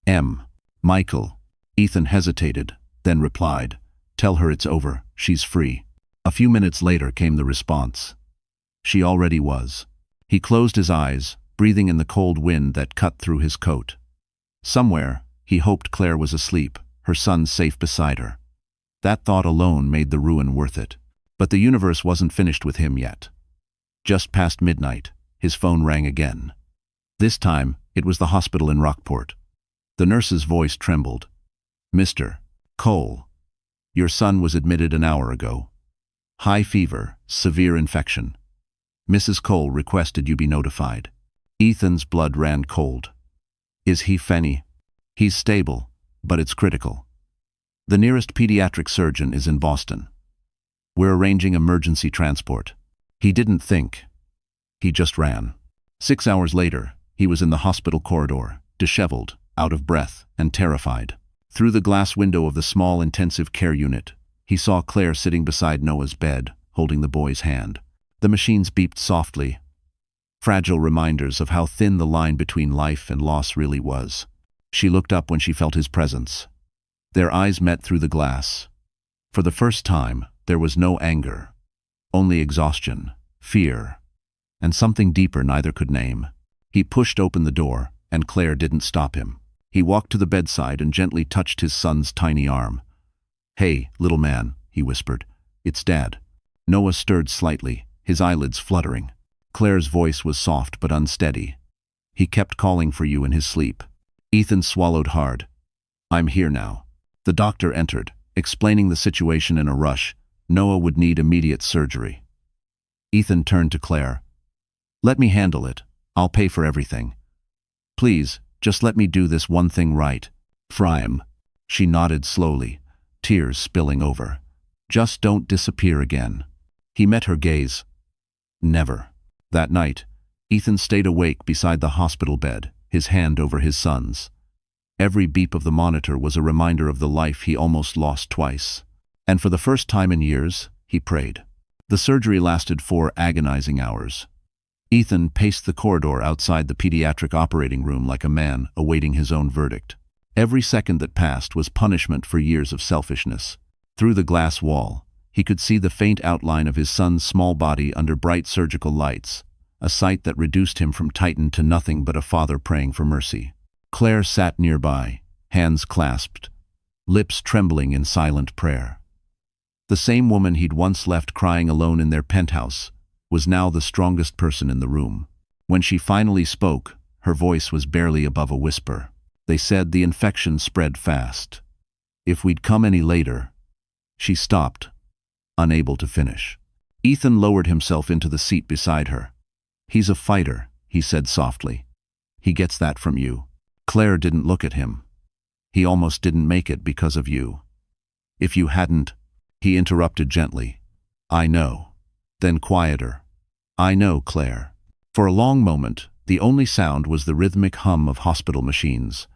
M. Michael. Ethan hesitated, then replied, Tell her it's over, she's free. A few minutes later came the response. She already was. He closed his eyes, breathing in the cold wind that cut through his coat. Somewhere, he hoped Claire was asleep, her son safe beside her. That thought alone made the ruin worth it. But the universe wasn't finished with him yet. Just past midnight, his phone rang again. This time, it was the hospital in Rockport. The nurse's voice trembled. Mr. Cole, your son was admitted an hour ago. High fever, severe infection. Mrs. Cole requested you be notified. Ethan's blood ran cold. Is he Fenny? He's stable, but it's critical. The nearest pediatric surgeon is in Boston. We're arranging emergency transport. He didn't think. He just ran. 6 hours later, he was in the hospital corridor, disheveled, out of breath, and terrified. Through the glass window of the small intensive care unit, he saw Claire sitting beside Noah's bed, holding the boy's hand. The machines beeped softly, fragile reminders of how thin the line between life and loss really was. She looked up when she felt his presence. Their eyes met through the glass. For the first time, there was no anger, only exhaustion, fear, and something deeper neither could name. He pushed open the door, and Claire didn't stop him. He walked to the bedside and gently touched his son's tiny arm. Hey, little man, he whispered. It's Dad. Noah stirred slightly, his eyelids fluttering. Claire's voice was soft but unsteady. He kept calling for you in his sleep. Ethan swallowed hard. I'm here now. The doctor entered, explaining the situation in a rush. Noah would need immediate surgery. Ethan turned to Claire. Let me handle it. I'll pay for everything. Please, just let me do this one thing right. Friam. She nodded slowly, tears spilling over. Just don't disappear again. He met her gaze. Never. That night, Ethan stayed awake beside the hospital bed, his hand over his son's. Every beep of the monitor was a reminder of the life he almost lost twice. And for the first time in years, he prayed. The surgery lasted 4 agonizing hours. Ethan paced the corridor outside the pediatric operating room like a man awaiting his own verdict. Every second that passed was punishment for years of selfishness. Through the glass wall, he could see the faint outline of his son's small body under bright surgical lights, a sight that reduced him from Titan to nothing but a father praying for mercy. Claire sat nearby, hands clasped, lips trembling in silent prayer. The same woman he'd once left crying alone in their penthouse was now the strongest person in the room. When she finally spoke, her voice was barely above a whisper. They said the infection spread fast. If we'd come any later. She stopped, unable to finish. Ethan lowered himself into the seat beside her. He's a fighter, he said softly. He gets that from you. Claire didn't look at him. He almost didn't make it because of you. If you hadn't, he interrupted gently. I know. Then quieter. I know, Claire. For a long moment, the only sound was the rhythmic hum of hospital machines.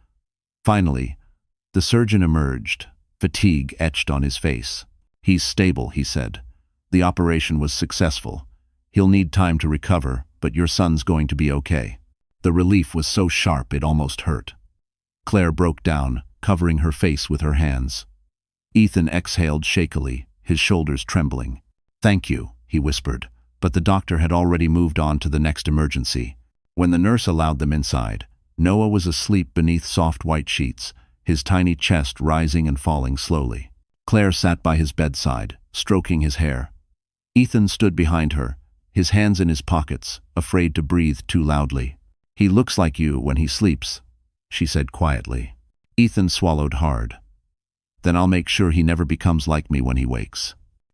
Finally, the surgeon emerged, fatigue etched on his face. He's stable, he said. The operation was successful. He'll need time to recover, but your son's going to be okay. The relief was so sharp it almost hurt. Claire broke down, covering her face with her hands. Ethan exhaled shakily, his shoulders trembling. Thank you, he whispered, but the doctor had already moved on to the next emergency. When the nurse allowed them inside, Noah was asleep beneath soft white sheets, his tiny chest rising and falling slowly. Claire sat by his bedside, stroking his hair. Ethan stood behind her, his hands in his pockets, afraid to breathe too loudly. He looks like you when he sleeps, she said quietly. Ethan swallowed hard. Then I'll make sure he never becomes like me when he wakes.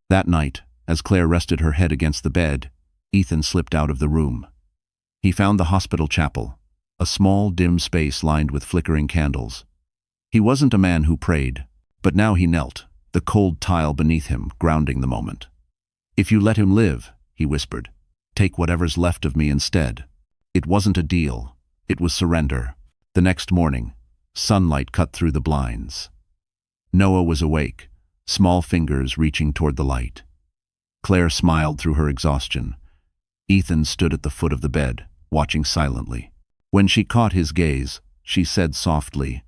That night, as Claire rested her head against the bed, Ethan slipped out of the room. He found the hospital chapel, a small, dim space lined with flickering candles. He wasn't a man who prayed, but now he knelt, the cold tile beneath him grounding the moment. If you let him live, he whispered, take whatever's left of me instead. It wasn't a deal. It was surrender. The next morning, sunlight cut through the blinds. Noah was awake, small fingers reaching toward the light. Claire smiled through her exhaustion. Ethan stood at the foot of the bed, watching silently. When she caught his gaze, she said softly,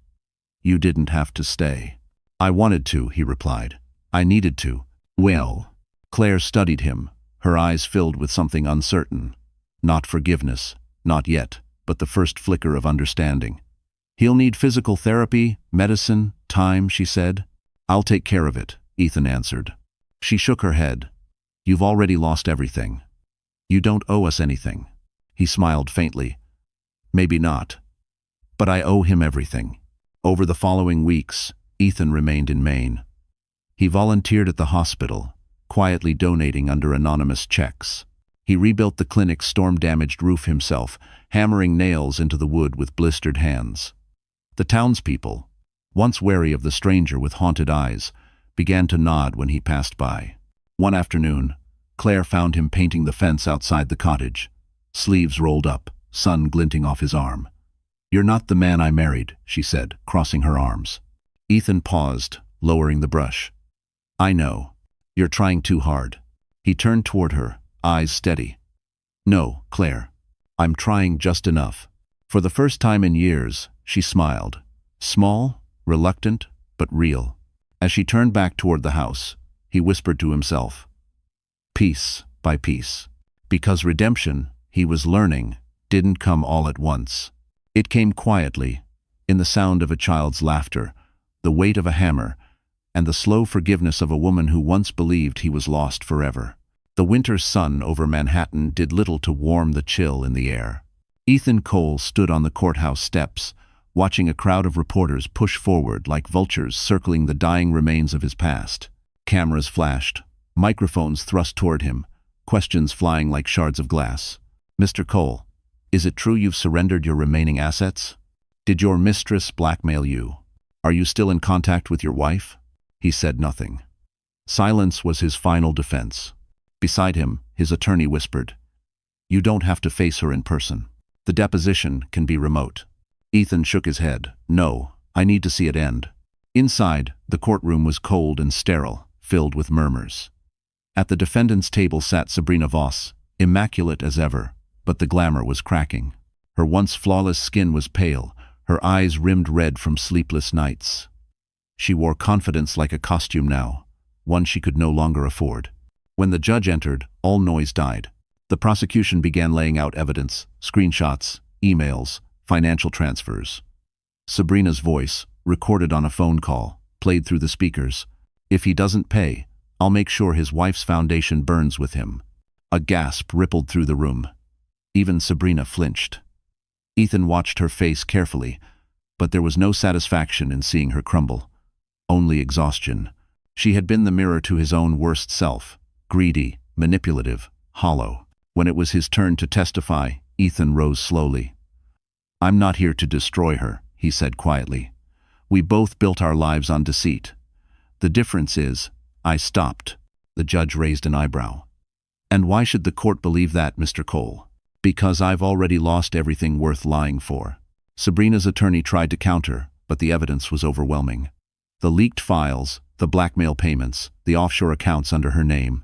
"You didn't have to stay." "I wanted to," he replied. "I needed to." "Well." Claire studied him, her eyes filled with something uncertain. Not forgiveness, not yet, but the first flicker of understanding. "He'll need physical therapy, medicine, time," she said. "I'll take care of it," Ethan answered. She shook her head. "You've already lost everything. You don't owe us anything." He smiled faintly. "Maybe not. But I owe him everything." Over the following weeks, Ethan remained in Maine. He volunteered at the hospital, quietly donating under anonymous checks. He rebuilt the clinic's storm-damaged roof himself, hammering nails into the wood with blistered hands. The townspeople, once wary of the stranger with haunted eyes, began to nod when he passed by. One afternoon, Claire found him painting the fence outside the cottage, sleeves rolled up, sun glinting off his arm. "You're not the man I married," she said, crossing her arms. Ethan paused, lowering the brush. "I know. You're trying too hard." He turned toward her, eyes steady. "No, Claire. I'm trying just enough." For the first time in years, she smiled. Small, reluctant, but real. As she turned back toward the house, he whispered to himself, "Piece by piece." Because redemption, he was learning, didn't come all at once. It came quietly, in the sound of a child's laughter, the weight of a hammer, and the slow forgiveness of a woman who once believed he was lost forever. The winter sun over Manhattan did little to warm the chill in the air. Ethan Cole stood on the courthouse steps, watching a crowd of reporters push forward like vultures circling the dying remains of his past. Cameras flashed, microphones thrust toward him, questions flying like shards of glass. "Mr. Cole, is it true you've surrendered your remaining assets? Did your mistress blackmail you? Are you still in contact with your wife?" He said nothing. Silence was his final defense. Beside him, his attorney whispered, "You don't have to face her in person. The deposition can be remote." Ethan shook his head. "No, I need to see it end." Inside, the courtroom was cold and sterile, filled with murmurs. At the defendant's table sat Sabrina Voss, immaculate as ever, but the glamour was cracking. Her once flawless skin was pale, her eyes rimmed red from sleepless nights. She wore confidence like a costume now, one she could no longer afford. When the judge entered, all noise died. The prosecution began laying out evidence, screenshots, emails, financial transfers. Sabrina's voice, recorded on a phone call, played through the speakers. "If he doesn't pay, I'll make sure his wife's foundation burns with him." A gasp rippled through the room. Even Sabrina flinched. Ethan watched her face carefully, but there was no satisfaction in seeing her crumble. Only exhaustion. She had been the mirror to his own worst self, greedy, manipulative, hollow. When it was his turn to testify, Ethan rose slowly. "I'm not here to destroy her," he said quietly. "We both built our lives on deceit. The difference is, I stopped." The judge raised an eyebrow. "And why should the court believe that, Mr. Cole?" "Because I've already lost everything worth lying for." Sabrina's attorney tried to counter, but the evidence was overwhelming. The leaked files, the blackmail payments, the offshore accounts under her name.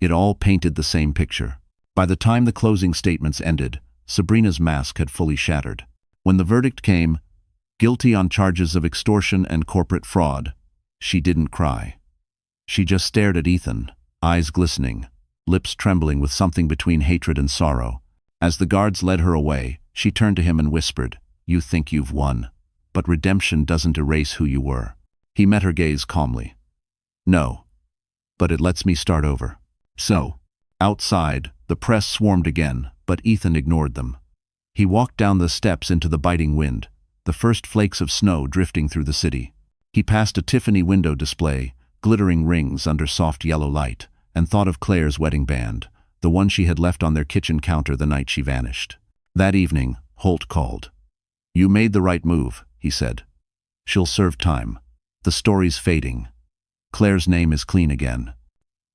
It all painted the same picture. By the time the closing statements ended, Sabrina's mask had fully shattered. When the verdict came, guilty on charges of extortion and corporate fraud, she didn't cry. She just stared at Ethan, eyes glistening, lips trembling with something between hatred and sorrow. As the guards led her away, she turned to him and whispered, "You think you've won, but redemption doesn't erase who you were." He met her gaze calmly. "No, but it lets me start over." So, outside, the press swarmed again, but Ethan ignored them. He walked down the steps into the biting wind, the first flakes of snow drifting through the city. He passed a Tiffany window display, glittering rings under soft yellow light, and thought of Claire's wedding band, the one she had left on their kitchen counter the night she vanished. That evening, Holt called. "You made the right move," he said. "She'll serve time. The story's fading. Claire's name is clean again."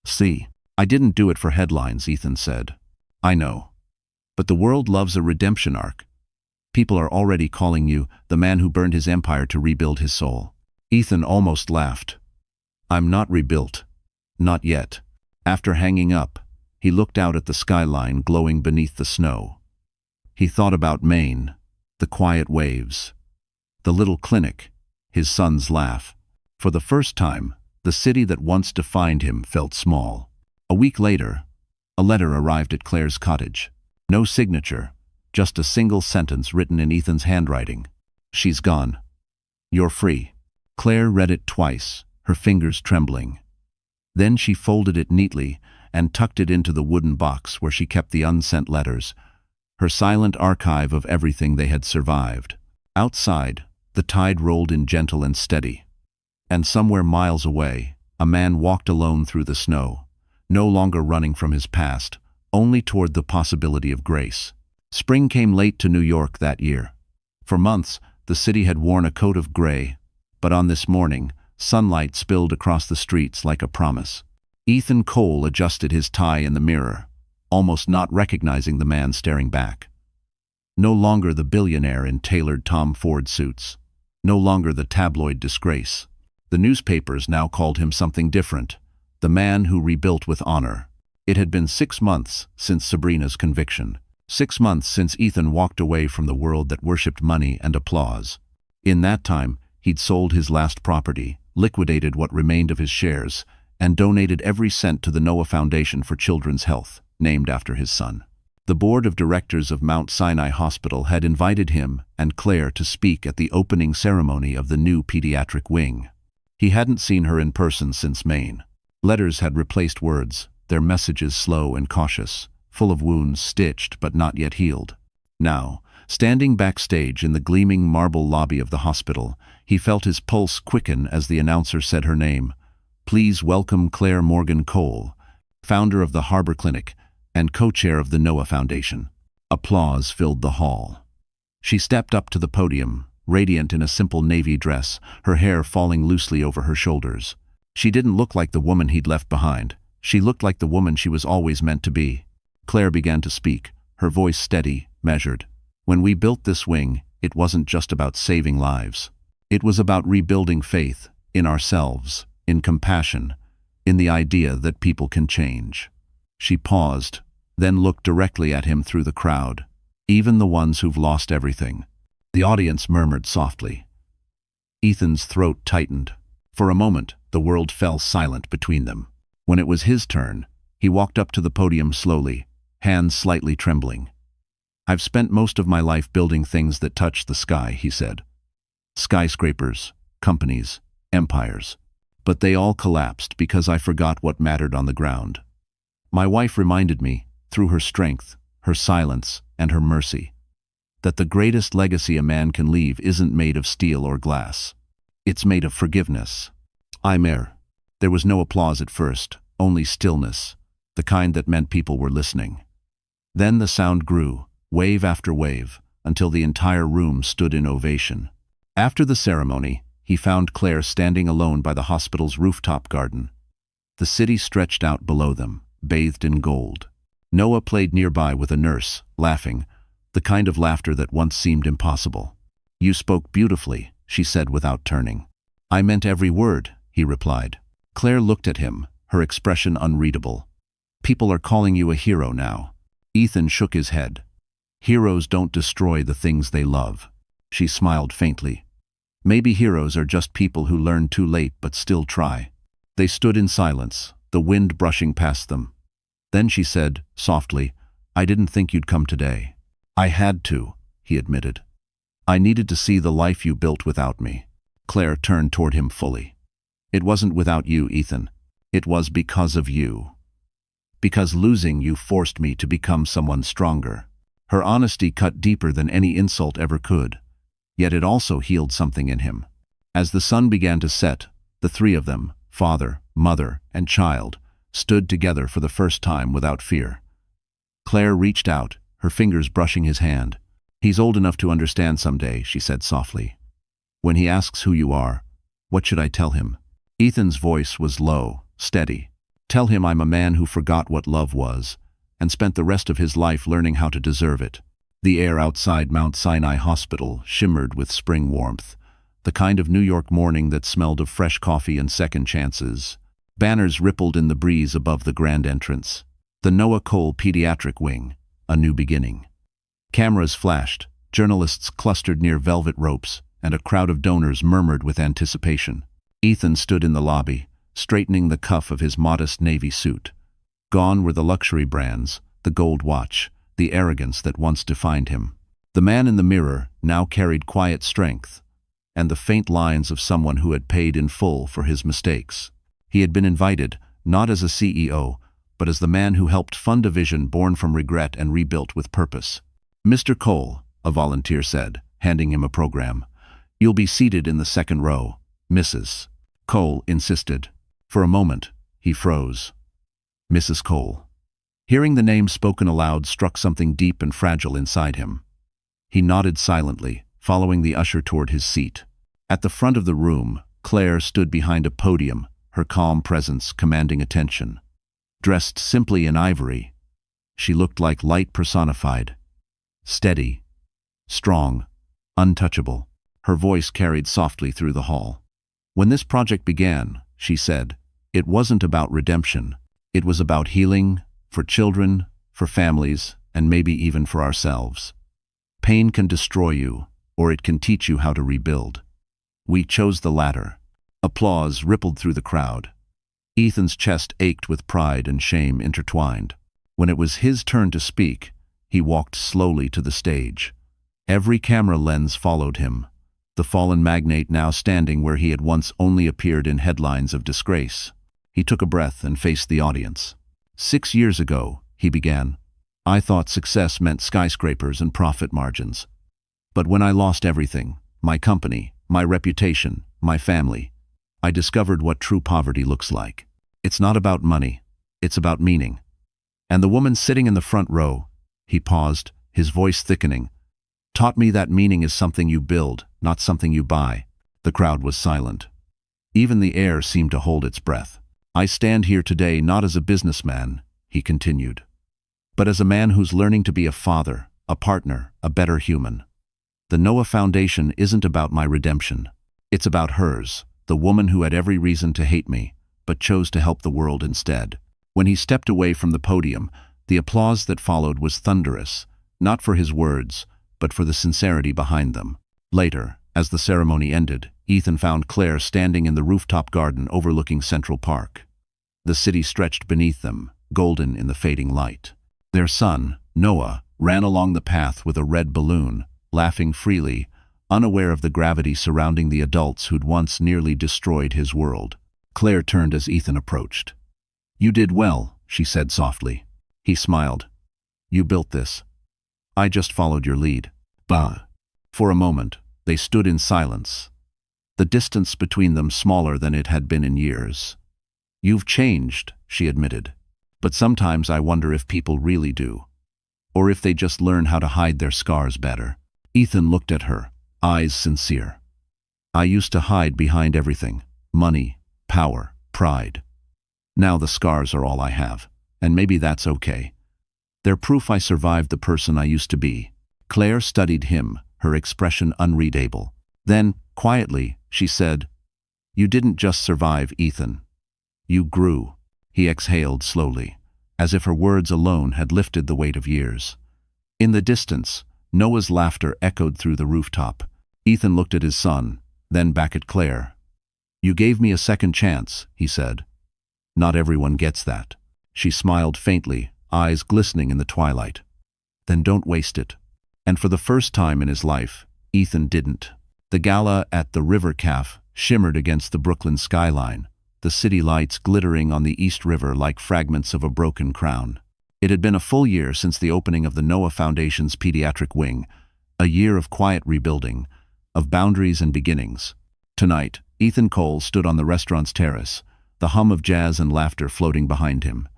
"See, I didn't do it for headlines," Ethan said. "I know. But the world loves a redemption arc. People are already calling you the man who burned his empire to rebuild his soul." Ethan almost laughed. "I'm not rebuilt. Not yet." After hanging up, he looked out at the skyline glowing beneath the snow. He thought about Maine, the quiet waves, the little clinic, his son's laugh. For the first time, the city that once defined him felt small. A week later, a letter arrived at Claire's cottage. No signature, just a single sentence written in Ethan's handwriting. "She's gone. You're free." Claire read it twice, her fingers trembling. Then she folded it neatly and tucked it into the wooden box where she kept the unsent letters, her silent archive of everything they had survived. Outside, the tide rolled in gentle and steady. And somewhere miles away, a man walked alone through the snow, no longer running from his past, only toward the possibility of grace. Spring came late to New York that year. For months, the city had worn a coat of gray, but on this morning, sunlight spilled across the streets like a promise. Ethan Cole adjusted his tie in the mirror, almost not recognizing the man staring back. No longer the billionaire in tailored Tom Ford suits. No longer the tabloid disgrace. The newspapers now called him something different, the man who rebuilt with honor. It had been 6 months since Sabrina's conviction. 6 months since Ethan walked away from the world that worshipped money and applause. In that time, he'd sold his last property, liquidated what remained of his shares, and donated every cent to the Noah Foundation for Children's Health, named after his son. The board of directors of Mount Sinai Hospital had invited him and Claire to speak at the opening ceremony of the new pediatric wing. He hadn't seen her in person since Maine. Letters had replaced words, their messages slow and cautious, full of wounds stitched but not yet healed. Now, standing backstage in the gleaming marble lobby of the hospital, he felt his pulse quicken as the announcer said her name. "Please welcome Claire Morgan Cole, founder of the Harbor Clinic and co-chair of the Noah Foundation." Applause filled the hall. She stepped up to the podium, radiant in a simple navy dress, her hair falling loosely over her shoulders. She didn't look like the woman he'd left behind. She looked like the woman she was always meant to be. Claire began to speak, her voice steady, measured. "When we built this wing, it wasn't just about saving lives. It was about rebuilding faith in ourselves, in compassion, in the idea that people can change." She paused, then looked directly at him through the crowd. "Even the ones who've lost everything. The audience murmured softly. Ethan's throat tightened. For a moment, the world fell silent between them. When it was his turn, he walked up to the podium slowly, hands slightly trembling. "I've spent most of my life building things that touch the sky," he said. "Skyscrapers, companies, empires. But they all collapsed because I forgot what mattered on the ground. My wife reminded me, through her strength, her silence, and her mercy, that the greatest legacy a man can leave isn't made of steel or glass. It's made of forgiveness." There was no applause at first, only stillness, the kind that meant people were listening. Then the sound grew, wave after wave, until the entire room stood in ovation. After the ceremony, he found Claire standing alone by the hospital's rooftop garden. The city stretched out below them, bathed in gold. Noah played nearby with a nurse, laughing, the kind of laughter that once seemed impossible. "You spoke beautifully," she said without turning. "I meant every word," he replied. Claire looked at him, her expression unreadable. "People are calling you a hero now." Ethan shook his head. "Heroes don't destroy the things they love." She smiled faintly. "Maybe heroes are just people who learn too late but still try." They stood in silence, the wind brushing past them. Then she said, softly, "I didn't think you'd come today." "I had to," he admitted. "I needed to see the life you built without me." Claire turned toward him fully. "It wasn't without you, Ethan. It was because of you. Because losing you forced me to become someone stronger." Her honesty cut deeper than any insult ever could. Yet it also healed something in him. As the sun began to set, the three of them, father, mother, and child, stood together for the first time without fear. Claire reached out, her fingers brushing his hand. "He's old enough to understand someday," she said softly. "When he asks who you are, what should I tell him?" Ethan's voice was low, steady. "Tell him I'm a man who forgot what love was, and spent the rest of his life learning how to deserve it." The air outside Mount Sinai Hospital shimmered with spring warmth, the kind of New York morning that smelled of fresh coffee and second chances. Banners rippled in the breeze above the grand entrance. The Noah Cole Pediatric Wing, a new beginning. Cameras flashed, journalists clustered near velvet ropes, and a crowd of donors murmured with anticipation. Ethan stood in the lobby, straightening the cuff of his modest navy suit. Gone were the luxury brands, the gold watch, the arrogance that once defined him. The man in the mirror now carried quiet strength, and the faint lines of someone who had paid in full for his mistakes. He had been invited, not as a CEO, but as the man who helped fund a vision born from regret and rebuilt with purpose. "Mr. Cole," a volunteer said, handing him a program. "You'll be seated in the second row, Mrs." Cole insisted. For a moment, he froze. Mrs. Cole. Hearing the name spoken aloud struck something deep and fragile inside him. He nodded silently, following the usher toward his seat. At the front of the room, Claire stood behind a podium, her calm presence commanding attention. Dressed simply in ivory, she looked like light personified. Steady, strong, untouchable. Her voice carried softly through the hall. "When this project began," she said, "it wasn't about redemption. It was about healing, for children, for families, and maybe even for ourselves. Pain can destroy you, or it can teach you how to rebuild. We chose the latter." Applause rippled through the crowd. Ethan's chest ached with pride and shame intertwined. When it was his turn to speak, he walked slowly to the stage. Every camera lens followed him, the fallen magnate now standing where he had once only appeared in headlines of disgrace. He took a breath and faced the audience. "6 years ago," he began, "I thought success meant skyscrapers and profit margins. But when I lost everything, my company, my reputation, my family, I discovered what true poverty looks like. It's not about money, it's about meaning. And the woman sitting in the front row," he paused, his voice thickening, "taught me that meaning is something you build, not something you buy." The crowd was silent. Even the air seemed to hold its breath. "I stand here today not as a businessman," he continued, "but as a man who's learning to be a father, a partner, a better human. The Noah Foundation isn't about my redemption. It's about hers, the woman who had every reason to hate me, but chose to help the world instead." When he stepped away from the podium, the applause that followed was thunderous, not for his words, but for the sincerity behind them. Later, as the ceremony ended, Ethan found Claire standing in the rooftop garden overlooking Central Park. The city stretched beneath them, golden in the fading light. Their son, Noah, ran along the path with a red balloon, laughing freely, unaware of the gravity surrounding the adults who'd once nearly destroyed his world. Claire turned as Ethan approached. "You did well," she said softly. He smiled. "You built this. I just followed your lead." Bah. For a moment, they stood in silence, the distance between them smaller than it had been in years. "You've changed," she admitted. "But sometimes I wonder if people really do. Or if they just learn how to hide their scars better." Ethan looked at her, eyes sincere. "I used to hide behind everything. Money, power, pride. Now the scars are all I have, and maybe that's okay. They're proof I survived the person I used to be." Claire studied him, her expression unreadable. Then, quietly, she said, "You didn't just survive, Ethan. You grew." He exhaled slowly, as if her words alone had lifted the weight of years. In the distance, Noah's laughter echoed through the rooftop. Ethan looked at his son, then back at Claire. "You gave me a second chance," he said. "Not everyone gets that." She smiled faintly, eyes glistening in the twilight. "Then don't waste it." And for the first time in his life, Ethan didn't. The gala at the River Caf shimmered against the Brooklyn skyline, the city lights glittering on the East River like fragments of a broken crown. It had been a full year since the opening of the Noah Foundation's pediatric wing, a year of quiet rebuilding, of boundaries and beginnings. Tonight, Ethan Cole stood on the restaurant's terrace, the hum of jazz and laughter floating behind him.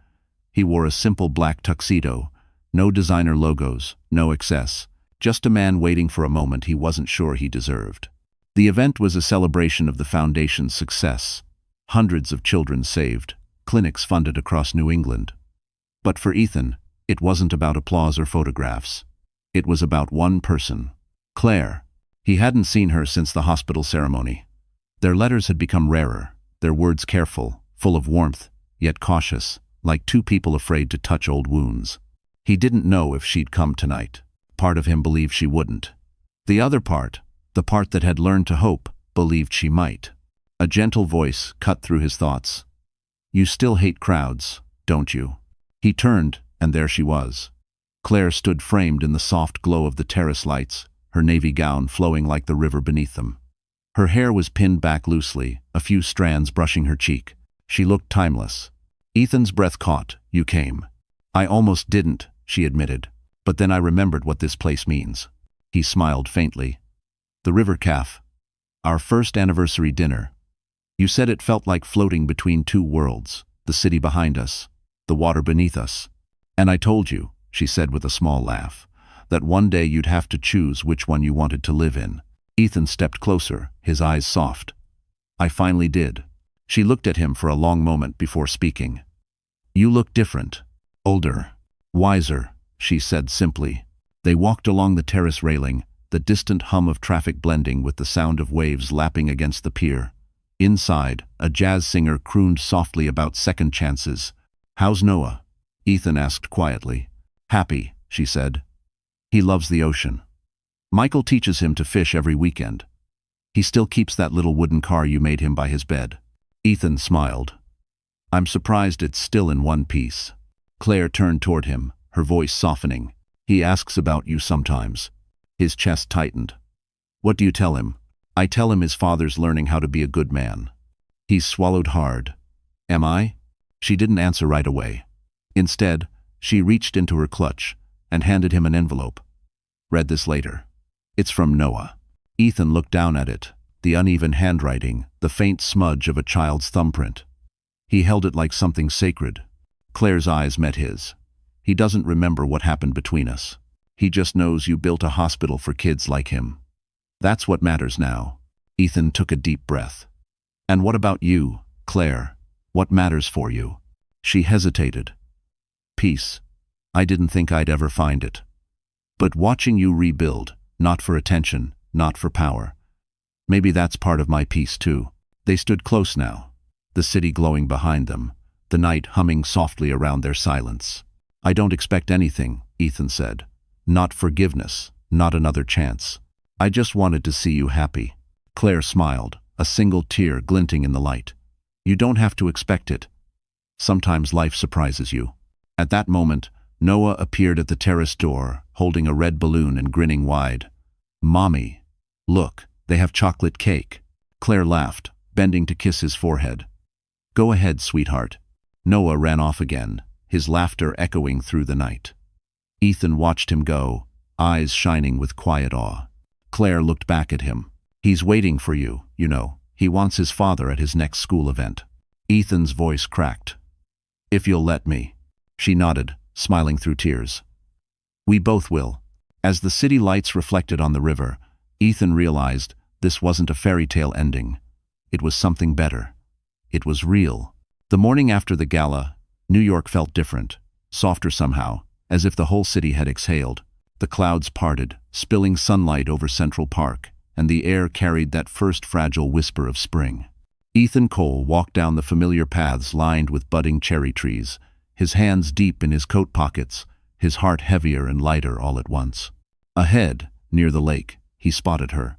He wore a simple black tuxedo, no designer logos, no excess, just a man waiting for a moment he wasn't sure he deserved. The event was a celebration of the Foundation's success. Hundreds of children saved, clinics funded across New England. But for Ethan, it wasn't about applause or photographs. It was about one person, Claire. He hadn't seen her since the hospital ceremony. Their letters had become rarer, their words careful, full of warmth, yet cautious, like two people afraid to touch old wounds. He didn't know if she'd come tonight. Part of him believed she wouldn't. The other part, the part that had learned to hope, believed she might. A gentle voice cut through his thoughts. "You still hate crowds, don't you?" He turned, and there she was. Claire stood framed in the soft glow of the terrace lights, her navy gown flowing like the river beneath them. Her hair was pinned back loosely, a few strands brushing her cheek. She looked timeless. Ethan's breath caught. "You came." "I almost didn't," she admitted. "But then I remembered what this place means." He smiled faintly. "The River Caf. Our first anniversary dinner. You said it felt like floating between two worlds, the city behind us, the water beneath us. And I told you," she said with a small laugh, "that one day you'd have to choose which one you wanted to live in." Ethan stepped closer, his eyes soft. "I finally did." She looked at him for a long moment before speaking. "You look different. Older. Wiser," she said simply. They walked along the terrace railing, the distant hum of traffic blending with the sound of waves lapping against the pier. Inside, a jazz singer crooned softly about second chances. "How's Noah?" Ethan asked quietly. "Happy," she said. "He loves the ocean. Michael teaches him to fish every weekend. He still keeps that little wooden car you made him by his bed." Ethan smiled. "I'm surprised it's still in one piece." Claire turned toward him, her voice softening. "He asks about you sometimes." His chest tightened. "What do you tell him?" "I tell him his father's learning how to be a good man." He swallowed hard. "Am I?" She didn't answer right away. Instead, she reached into her clutch and handed him an envelope. "Read this later. It's from Noah." Ethan looked down at it, the uneven handwriting, the faint smudge of a child's thumbprint. He held it like something sacred. Claire's eyes met his. "He doesn't remember what happened between us. He just knows you built a hospital for kids like him. That's what matters now." Ethan took a deep breath. "And what about you, Claire? What matters for you?" She hesitated. "Peace. I didn't think I'd ever find it. But watching you rebuild, not for attention, not for power. Maybe that's part of my peace too." They stood close now, the city glowing behind them, the night humming softly around their silence. "I don't expect anything," Ethan said. "Not forgiveness, not another chance. I just wanted to see you happy. Claire smiled, a single tear glinting in the light. You don't have to expect it. Sometimes life surprises you. At that moment, Noah appeared at the terrace door, holding a red balloon and grinning wide. Mommy, look, they have chocolate cake. Claire laughed, bending to kiss his forehead. Go ahead, sweetheart. Noah ran off again, his laughter echoing through the night. Ethan watched him go, eyes shining with quiet awe. Claire looked back at him. He's waiting for you, you know. He wants his father at his next school event. Ethan's voice cracked. If you'll let me. She nodded, smiling through tears. We both will. As the city lights reflected on the river, Ethan realized this wasn't a fairy tale ending. It was something better. It was real. The morning after the gala, New York felt different, softer somehow, as if the whole city had exhaled. The clouds parted, spilling sunlight over Central Park, and the air carried that first fragile whisper of spring. Ethan Cole walked down the familiar paths lined with budding cherry trees, his hands deep in his coat pockets, his heart heavier and lighter all at once. Ahead, near the lake, he spotted her.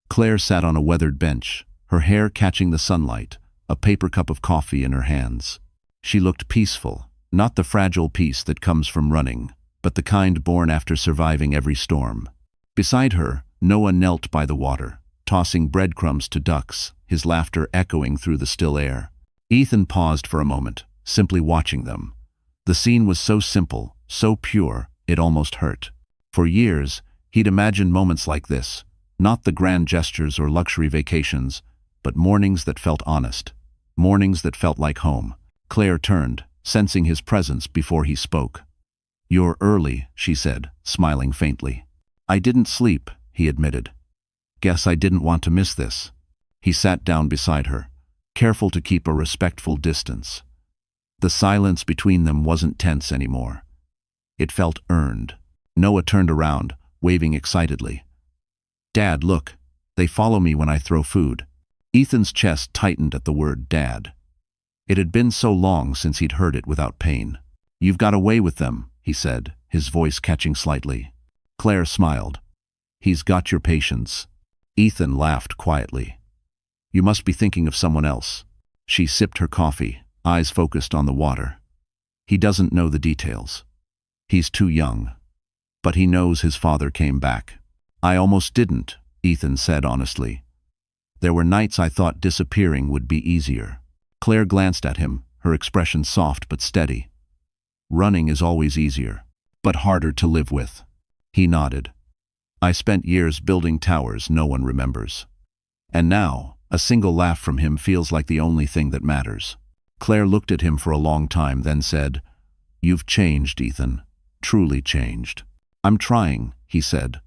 Claire sat on a weathered bench, her hair catching the sunlight, a paper cup of coffee in her hands. She looked peaceful, not the fragile peace that comes from running, but the kind born after surviving every storm. Beside her, Noah knelt by the water, tossing breadcrumbs to ducks, his laughter echoing through the still air. Ethan paused for a moment, simply watching them. The scene was so simple, so pure, it almost hurt. For years, he'd imagined moments like this, not the grand gestures or luxury vacations, but mornings that felt honest, mornings that felt like home. Claire turned, sensing his presence before he spoke. You're early, she said, smiling faintly. I didn't sleep, he admitted. Guess I didn't want to miss this. He sat down beside her, careful to keep a respectful distance. The silence between them wasn't tense anymore. It felt earned. Noah turned around, waving excitedly. Dad, look. They follow me when I throw food. Ethan's chest tightened at the word Dad. It had been so long since he'd heard it without pain. You've got away with them, he said, his voice catching slightly. Claire smiled. He's got your patience. Ethan laughed quietly. You must be thinking of someone else. She sipped her coffee, eyes focused on the water. He doesn't know the details. He's too young. But he knows his father came back. I almost didn't, Ethan said honestly. There were nights I thought disappearing would be easier. Claire glanced at him, her expression soft but steady. Running is always easier, but harder to live with. He nodded. I spent years building towers no one remembers. And now, a single laugh from him feels like the only thing that matters. Claire looked at him for a long time, then said, You've changed, Ethan. Truly changed. I'm trying, he said.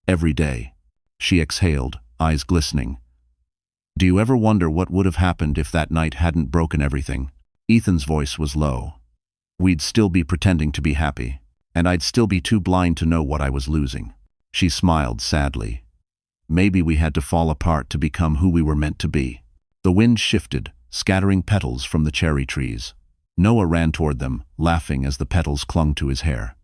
Every day. She exhaled, eyes glistening. Do you ever wonder what would have happened if that night hadn't broken everything? Ethan's voice was low. We'd still be pretending to be happy, and I'd still be too blind to know what I was losing. She smiled sadly. Maybe we had to fall apart to become who we were meant to be. The wind shifted, scattering petals from the cherry trees. Noah ran toward them, laughing as the petals clung to his hair.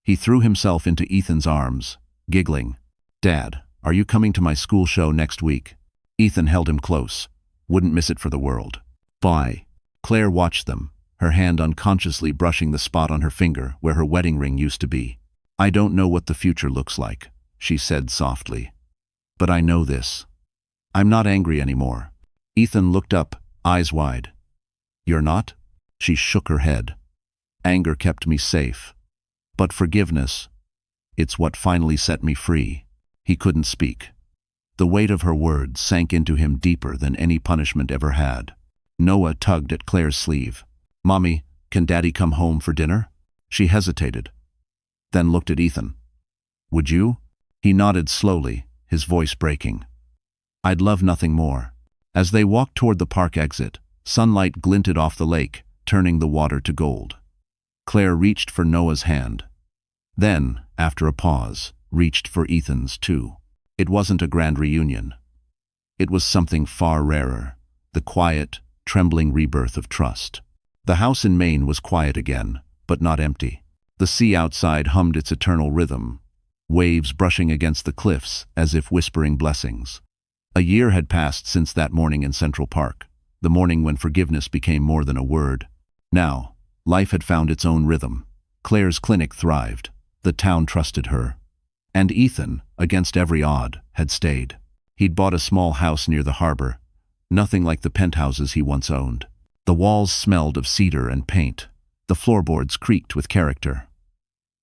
He threw himself into Ethan's arms, giggling. Dad, are you coming to my school show next week? Ethan held him close. Wouldn't miss it for the world. Bye. Claire watched them, her hand unconsciously brushing the spot on her finger where her wedding ring used to be. I don't know what the future looks like, she said softly. But I know this. I'm not angry anymore. Ethan looked up, eyes wide. You're not? She shook her head. Anger kept me safe. But forgiveness, it's what finally set me free. He couldn't speak. The weight of her words sank into him deeper than any punishment ever had. Noah tugged at Claire's sleeve. Mommy, can Daddy come home for dinner? She hesitated, then looked at Ethan. Would you? He nodded slowly, his voice breaking. I'd love nothing more. As they walked toward the park exit, sunlight glinted off the lake, turning the water to gold. Claire reached for Noah's hand. Then, after a pause, reached for Ethan's too. It wasn't a grand reunion. It was something far rarer, the quiet, trembling rebirth of trust. The house in Maine was quiet again, but not empty. The sea outside hummed its eternal rhythm. waves brushing against the cliffs as if whispering blessings. A year had passed since that morning in Central Park, the morning when forgiveness became more than a word. Now, life had found its own rhythm. Claire's clinic thrived. The town trusted her. And Ethan, against every odd, had stayed. He'd bought a small house near the harbor, nothing like the penthouses he once owned. The walls smelled of cedar and paint. The floorboards creaked with character.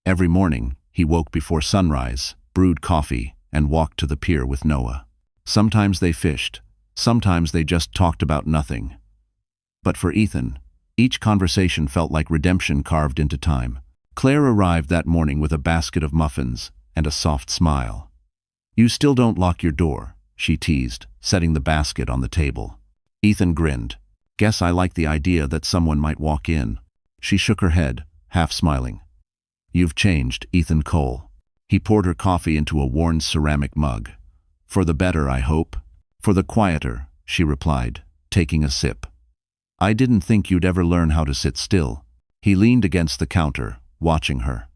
Every morning, he woke before sunrise, brewed coffee, and walked to the pier with Noah. Sometimes they fished, sometimes they just talked about nothing. But for Ethan, each conversation felt like redemption carved into time. Claire arrived that morning with a basket of muffins and a soft smile. "You still don't lock your door," she teased, setting the basket on the table. Ethan grinned. "Guess I like the idea that someone might walk in." She shook her head, half smiling. "You've changed, Ethan Cole." He poured her coffee into a worn ceramic mug. "For the better, I hope." "For the quieter," she replied, taking a sip. "I didn't think you'd ever learn how to sit still." He leaned against the counter, watching her.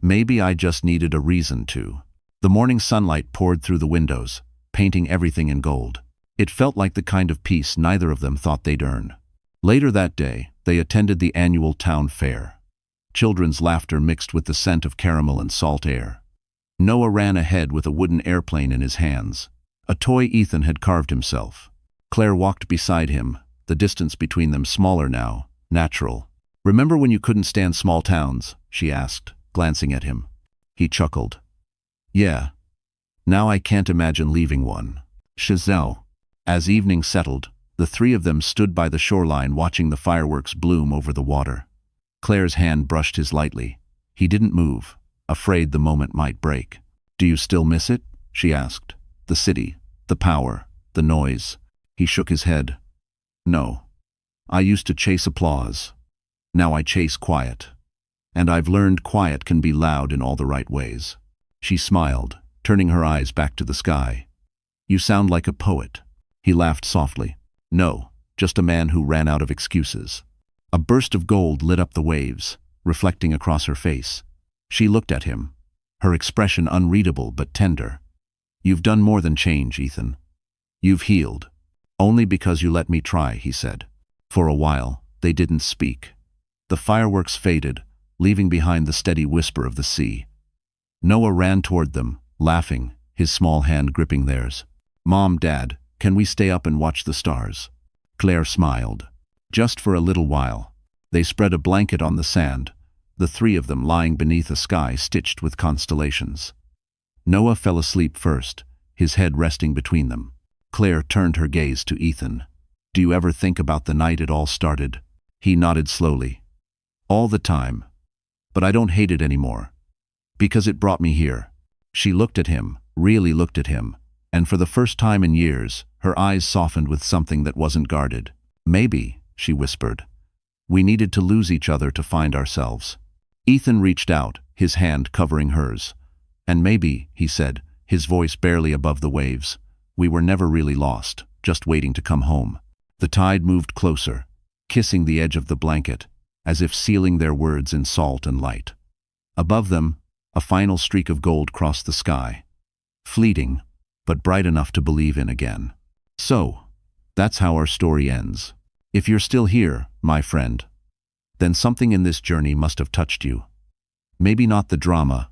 "Maybe I just needed a reason to." The morning sunlight poured through the windows, painting everything in gold. It felt like the kind of peace neither of them thought they'd earn. Later that day, they attended the annual town fair. Children's laughter mixed with the scent of caramel and salt air. Noah ran ahead with a wooden airplane in his hands, a toy Ethan had carved himself. Claire walked beside him, the distance between them smaller now, natural. "Remember when you couldn't stand small towns?" she asked, glancing at him. He chuckled. "Yeah. Now I can't imagine leaving one." Chazelle. As evening settled, the three of them stood by the shoreline watching the fireworks bloom over the water. Claire's hand brushed his lightly. He didn't move, afraid the moment might break. "Do you still miss it?" she asked. "The city, the power, the noise." He shook his head. "No. I used to chase applause. Now I chase quiet. And I've learned quiet can be loud in all the right ways." She smiled, turning her eyes back to the sky. "You sound like a poet." He laughed softly. "No, just a man who ran out of excuses." A burst of gold lit up the waves, reflecting across her face. She looked at him, her expression unreadable but tender. "You've done more than change, Ethan. You've healed. Only because you let me try," he said. For a while, they didn't speak. The fireworks faded, leaving behind the steady whisper of the sea. Noah ran toward them, laughing, his small hand gripping theirs. "Mom, Dad, can we stay up and watch the stars?" Claire smiled. Just for a little while. They spread a blanket on the sand, the three of them lying beneath a sky stitched with constellations. Noah fell asleep first, his head resting between them. Claire turned her gaze to Ethan. "Do you ever think about the night it all started?" He nodded slowly. "All the time. But I don't hate it anymore. Because it brought me here." She looked at him, really looked at him, and for the first time in years, her eyes softened with something that wasn't guarded. "Maybe," she whispered. "We needed to lose each other to find ourselves." Ethan reached out, his hand covering hers. "And maybe," he said, his voice barely above the waves, "we were never really lost, just waiting to come home." The tide moved closer, kissing the edge of the blanket, as if sealing their words in salt and light. Above them, a final streak of gold crossed the sky. Fleeting, but bright enough to believe in again. So, that's how our story ends. If you're still here, my friend, then something in this journey must have touched you. Maybe not the drama,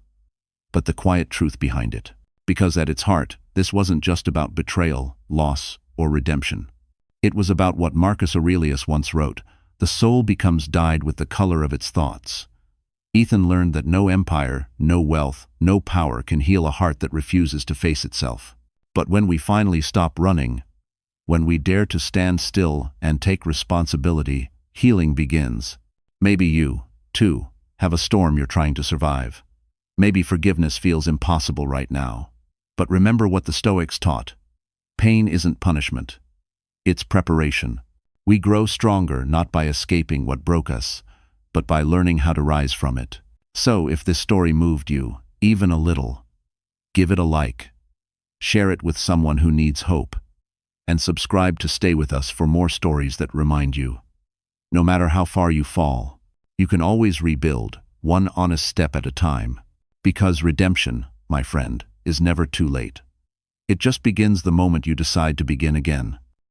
but the quiet truth behind it. Because at its heart, this wasn't just about betrayal, loss, or redemption. It was about what Marcus Aurelius once wrote: "The soul becomes dyed with the color of its thoughts." Ethan learned that no empire, no wealth, no power can heal a heart that refuses to face itself. But when we finally stop running, when we dare to stand still and take responsibility, healing begins. Maybe you, too, have a storm you're trying to survive. Maybe forgiveness feels impossible right now. But remember what the Stoics taught. Pain isn't punishment. It's preparation. We grow stronger not by escaping what broke us, but by learning how to rise from it. So if this story moved you, even a little, give it a like. Share it with someone who needs hope. And subscribe to stay with us for more stories that remind you. No matter how far you fall, you can always rebuild, one honest step at a time. Because redemption, my friend, is never too late. It just begins the moment you decide to begin again.